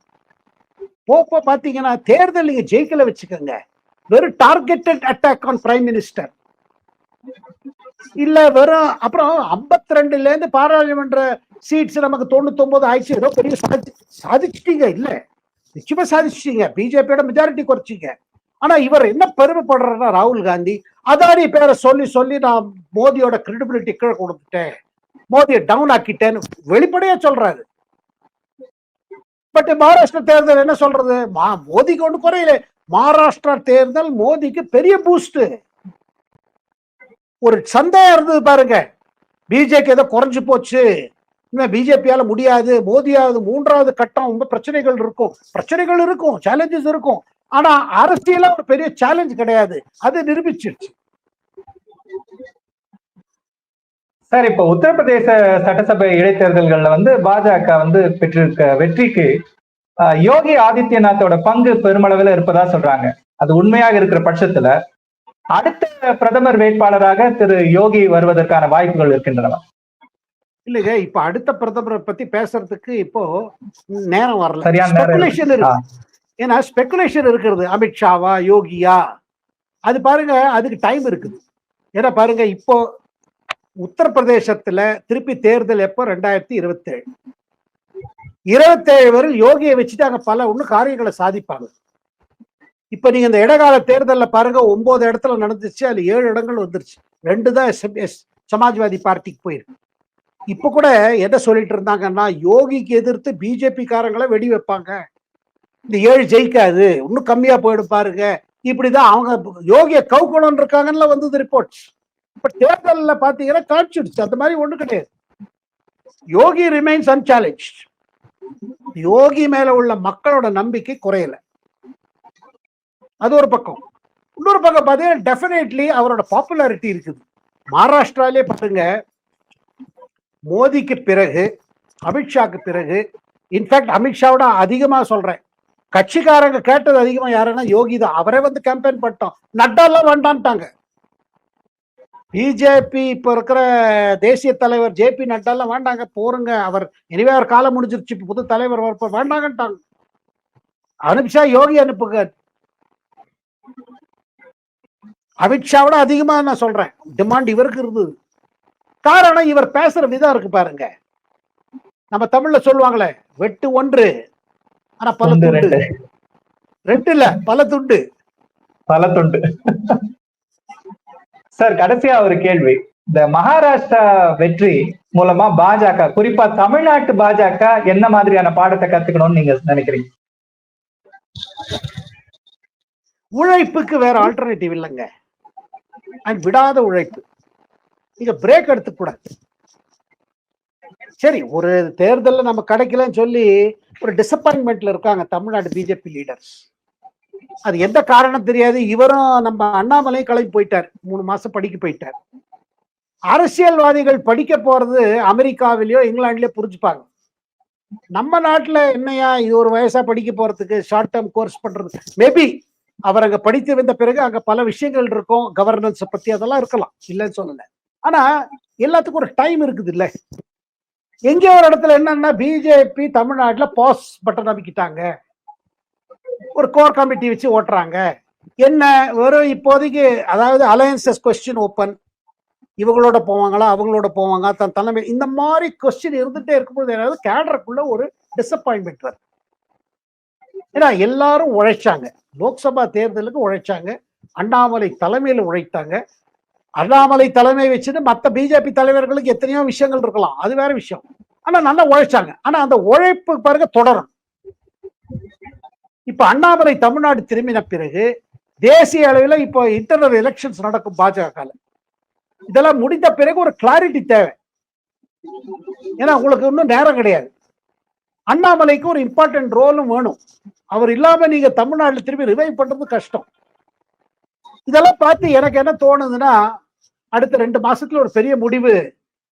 போப்ப பாத்தீங்கன்னா தேர்தல் நீங்க ஜெயிக்கல வச்சுக்கோங்க, வெறும் targeted attack on prime minister இல்ல, வெறும் அப்புறம் 52ல இருந்து பாராளுமன்ற சீட்ஸ் நமக்கு 99 ஆயிடுச்சு, ஏதோ பெரிய சாதிச்சிட்டீங்க. இல்ல, நிச்சயமா சாதிச்சிட்டீங்க, பிஜேபியோட மெஜாரிட்டி குறைச்சிங்க. ஆனா இவர் என்ன பெருமைப்படுறாருன்னா, ராகுல் காந்தி அதானி பேரை சொல்லி சொல்லி நான் மோதியோட கிரெடிபிலிட்டி கீழே கொடுத்துட்டேன், மோதியை டவுன் ஆக்கிட்டேன்னு வெளிப்படையா சொல்றாரு. பட் மகாராஷ்டிரா தேர்தல் என்ன சொல்றது, மோதிக்கு ஒண்ணு குறையில. மகாராஷ்டிரா தேர்தல் மோதிக்கு பெரிய பூஸ்ட். ஒரு சந்தேகம் இருந்தது பாருங்க, பிஜேபி ஏதோ குறைஞ்சு போச்சு, பிஜேபியால முடியாது, மோதியாவது 3வது கட்டம் ரொம்ப பிரச்சனைகள் இருக்கும், சேலஞ்சஸ் இருக்கும். ஆனா அரசியல ஒரு பெரிய சேலஞ்ச் கிடையாது, அது நிரூபிச்சிருச்சு. சார், இப்ப உத்தரப்பிரதேச சட்டசபை இடைத்தேர்தல்கள்ல பாஜக பெற்றிருக்க வெற்றிக்கு யோகி ஆதித்யநாத்தோட பங்கு பெருமளவில் இருப்பதா சொல்றாங்க. அது உண்மையாக இருக்கிற பட்சத்துல அடுத்த பிரதமர் வேட்பாளராக திரு யோகி வருவதற்கான வாய்ப்புகள் இருக்கின்றன. இல்லைங்க, இப்ப அடுத்த பிரதமரை பத்தி பேசுறதுக்கு இப்போ நேரம் வரல, சரியான ஸ்பெகுலேஷன் இருக்கு. ஏன்னா ஸ்பெகுலேஷன் இருக்கிறது, அமித்ஷாவா யோகியா, அது பாருங்க, அதுக்கு டைம் இருக்குது. ஏன்னா பாருங்க, இப்போ உத்தரப்பிரதேசத்துல திருப்பி தேர்தல் எப்போ 2027 வரை யோகியை வச்சுட்டு அங்க பல காரியங்களை சாதிப்பாங்க. இப்ப நீங்க இந்த இடைக்கால தேர்தல்ல பாருங்க, 9 இடத்துல நடந்துச்சு, அதுல 7 இடங்கள் வந்துருச்சு, 2 தான் சமாஜ்வாதி பார்ட்டிக்கு போயிருக்கு. இப்ப கூட என்ன சொல்லிட்டு இருந்தாங்கன்னா, யோகிக்கு எதிர்த்து பிஜேபி காரங்களை வெடி வைப்பாங்க, இந்த 7 ஜெயிக்காது, இன்னும் கம்மியா போயிடும் பாருங்க, இப்படிதான் அவங்க யோகியை கவுக்கணும் இருக்காங்கன்னு வந்தது ரிப்போர்ட்ஸ். இப்ப தேர்தல்ல பாத்தீங்கன்னா காட்சிடுச்சு, அந்த மாதிரி ஒண்ணு கிடையாது. யோகி ரிமைன்ஸ் அன்சாலஞ்ச். யோகி மேல உள்ள மக்களோட நம்பிக்கை குறையல, அது ஒரு பக்கம். இன்னொரு பக்கம் பாத்தீங்கன்னா டெஃபினெட்லி அவரோட பாப்புலாரிட்டி இருக்குது. மகாராஷ்டிராலே பாருங்க, மோடிக்கு பிறகு, அமித்ஷாக்கு பிறகு, இன்ஃபேக்ட் அமித்ஷாவோட அதிகமா சொல்றேன், கட்சிக்காரங்க கேட்டது அதிகமா யாருன்னா யோகி தான். அவரே கேம்பெயின் பண்ணிட்டோம், நட்டா எல்லாம் வேண்டான்ட்டாங்க. பிஜேபி இப்ப இருக்கிற தேசிய தலைவர் ஜேபி நட்டா எல்லாம் வேண்டாங்க, போருங்க, அவர் இனிவே அவர் காலம் முடிஞ்சிருச்சு, புது தலைவர் வரப்ப வேண்டாங்கட்டாங்க. அமித்ஷா யோகி அனுப்புங்க. அமித்ஷாவோட அதிகமா நான் சொல்றேன் டிமாண்ட் இவருக்கு இருந்தது. காரணம், இவர் பேசுற விதம் இருக்கு பாருங்க. நம்ம தமிழ்ல சொல்லுவாங்களே, வெட்டு ஒன்று ஆனா பல துண்டு துண்டு. ரெண்டு. 2 இல்ல, பல துண்டு. பல துண்டு. சார் கடைசியா ஒரு கேள்வி. இந்த மகாராஷ்டிரா வெற்றி மூலமா பாஜக, குறிப்பா தமிழ்நாட்டு பாஜக என்ன மாதிரியான பாடத்தை கத்துக்கணும்னு நீங்க நினைக்கிறீங்க? உழைப்புக்கு வேற ஆல்டர்னேட்டிவ் இல்லைங்க. அண்ட் விடாத உழைப்பு. நீங்க பிரேக் எடுத்துக்கூடாது. சரி, ஒரு தேர்தலில் நம்ம கிடைக்கலன்னு சொல்லி ஒரு டிசப்பாயின்மெண்ட்ல இருக்காங்க தமிழ்நாடு பிஜேபி லீடர்ஸ். அது எந்த காரணம் தெரியாது. இவரும் நம்ம அண்ணாமலையும் கிளம்பி போயிட்டார், 3 மாசம் படிக்க போயிட்டார். அரசியல்வாதிகள் படிக்க போறது அமெரிக்காவிலயோ இங்கிலாந்துலயோ புரிஞ்சுப்பாங்க. நம்ம நாட்டுல என்னையா இது ஒரு வயசா படிக்க போறதுக்கு, ஷார்ட் டேர்ம் கோர்ஸ் பண்றது. மேபி அவர் அங்க படித்து வந்த பிறகு அங்க பல விஷயங்கள் இருக்கும், கவர்னன்ஸ் பத்தி அதெல்லாம் இருக்கலாம், இல்லைன்னு சொல்லல. ஆனா எல்லாத்துக்கும் ஒரு டைம் இருக்குது இல்ல. எங்கே ஒரு இடத்துல என்னன்னா பிஜேபி தமிழ்நாட்டுல பாஸ் பட்டன் அமைக்கிட்டாங்க, ஒரு கோர் கமிட்டி வச்சு ஓட்டுறாங்க. என்ன வெறும் இப்போதைக்கு, அதாவது அலையன்சஸ் கொஸ்டின் ஓப்பன், இவங்களோட போவாங்களா அவங்களோட போவாங்க தன் தலைமை, இந்த மாதிரி கொஸ்டின் இருந்துட்டே இருக்கும்போது ஏதாவது கேடருக்குள்ள ஒரு டிசப்பாயின்மெண்ட் வருது. ஏன்னா எல்லாரும் உழைச்சாங்க, லோக்சபா தேர்தலுக்கு உழைச்சாங்க, அண்ணாமலை தலைமையில் உழைத்தாங்க. அண்ணாமலை தலைமை வச்சுட்டு மற்ற பிஜேபி தலைவர்களுக்கு எத்தனையோ விஷயங்கள் இருக்கலாம், அது வேற விஷயம். ஆனா நல்லா உழைச்சாங்க. ஆனா அந்த உழைப்பு பிறகு தொடரும். இப்ப அண்ணாமலை தமிழ்நாடு திரும்பின பிறகு தேசிய அளவில் இப்போ இன்டர்னல் எலெக்ஷன்ஸ் நடக்கும் பாஜக. இதெல்லாம் முடிந்த பிறகு ஒரு கிளாரிட்டி தேவை. ஏன்னா உங்களுக்கு இன்னும் நேரம் கிடையாது. அண்ணாமலைக்கு ஒரு இம்பார்ட்டன்ட் ரோலும் வேணும். அவர் இல்லாம நீங்க தமிழ்நாட்டில் திரும்பி ரிவைவ் பண்றது கஷ்டம். இதெல்லாம் பார்த்து எனக்கு என்ன தோணுதுன்னா, அடுத்த 2 மாசத்துல ஒரு பெரிய முடிவு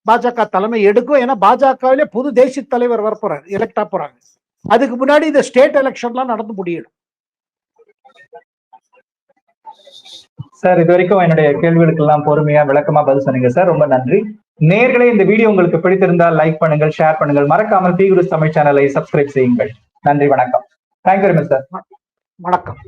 பாஜக தலைமை எடுக்கும். ஏன்னா பாஜகவிலே புது தேசிய தலைவர் வரப்போறாரு, எலெக்டா போறாங்க. அதுக்கு முன்னாடி இந்த ஸ்டேட் எலெக்ஷன்லாம் நடந்து முடியணும். சார் இது வரைக்கும் என்னுடைய கேள்விகளுக்கு எல்லாம் பொறுமையா விளக்கமா பதில் சொன்னீங்க சார், ரொம்ப நன்றி. நேர்களே, இந்த வீடியோ உங்களுக்கு பிடித்திருந்தால் லைக் பண்ணுங்கள், ஷேர் பண்ணுங்கள், மறக்காமல் டி குரு தமிழ் சேனலை சப்ஸ்கிரைப் செய்யுங்கள். நன்றி, வணக்கம். Thank you very much sir. வணக்கம்.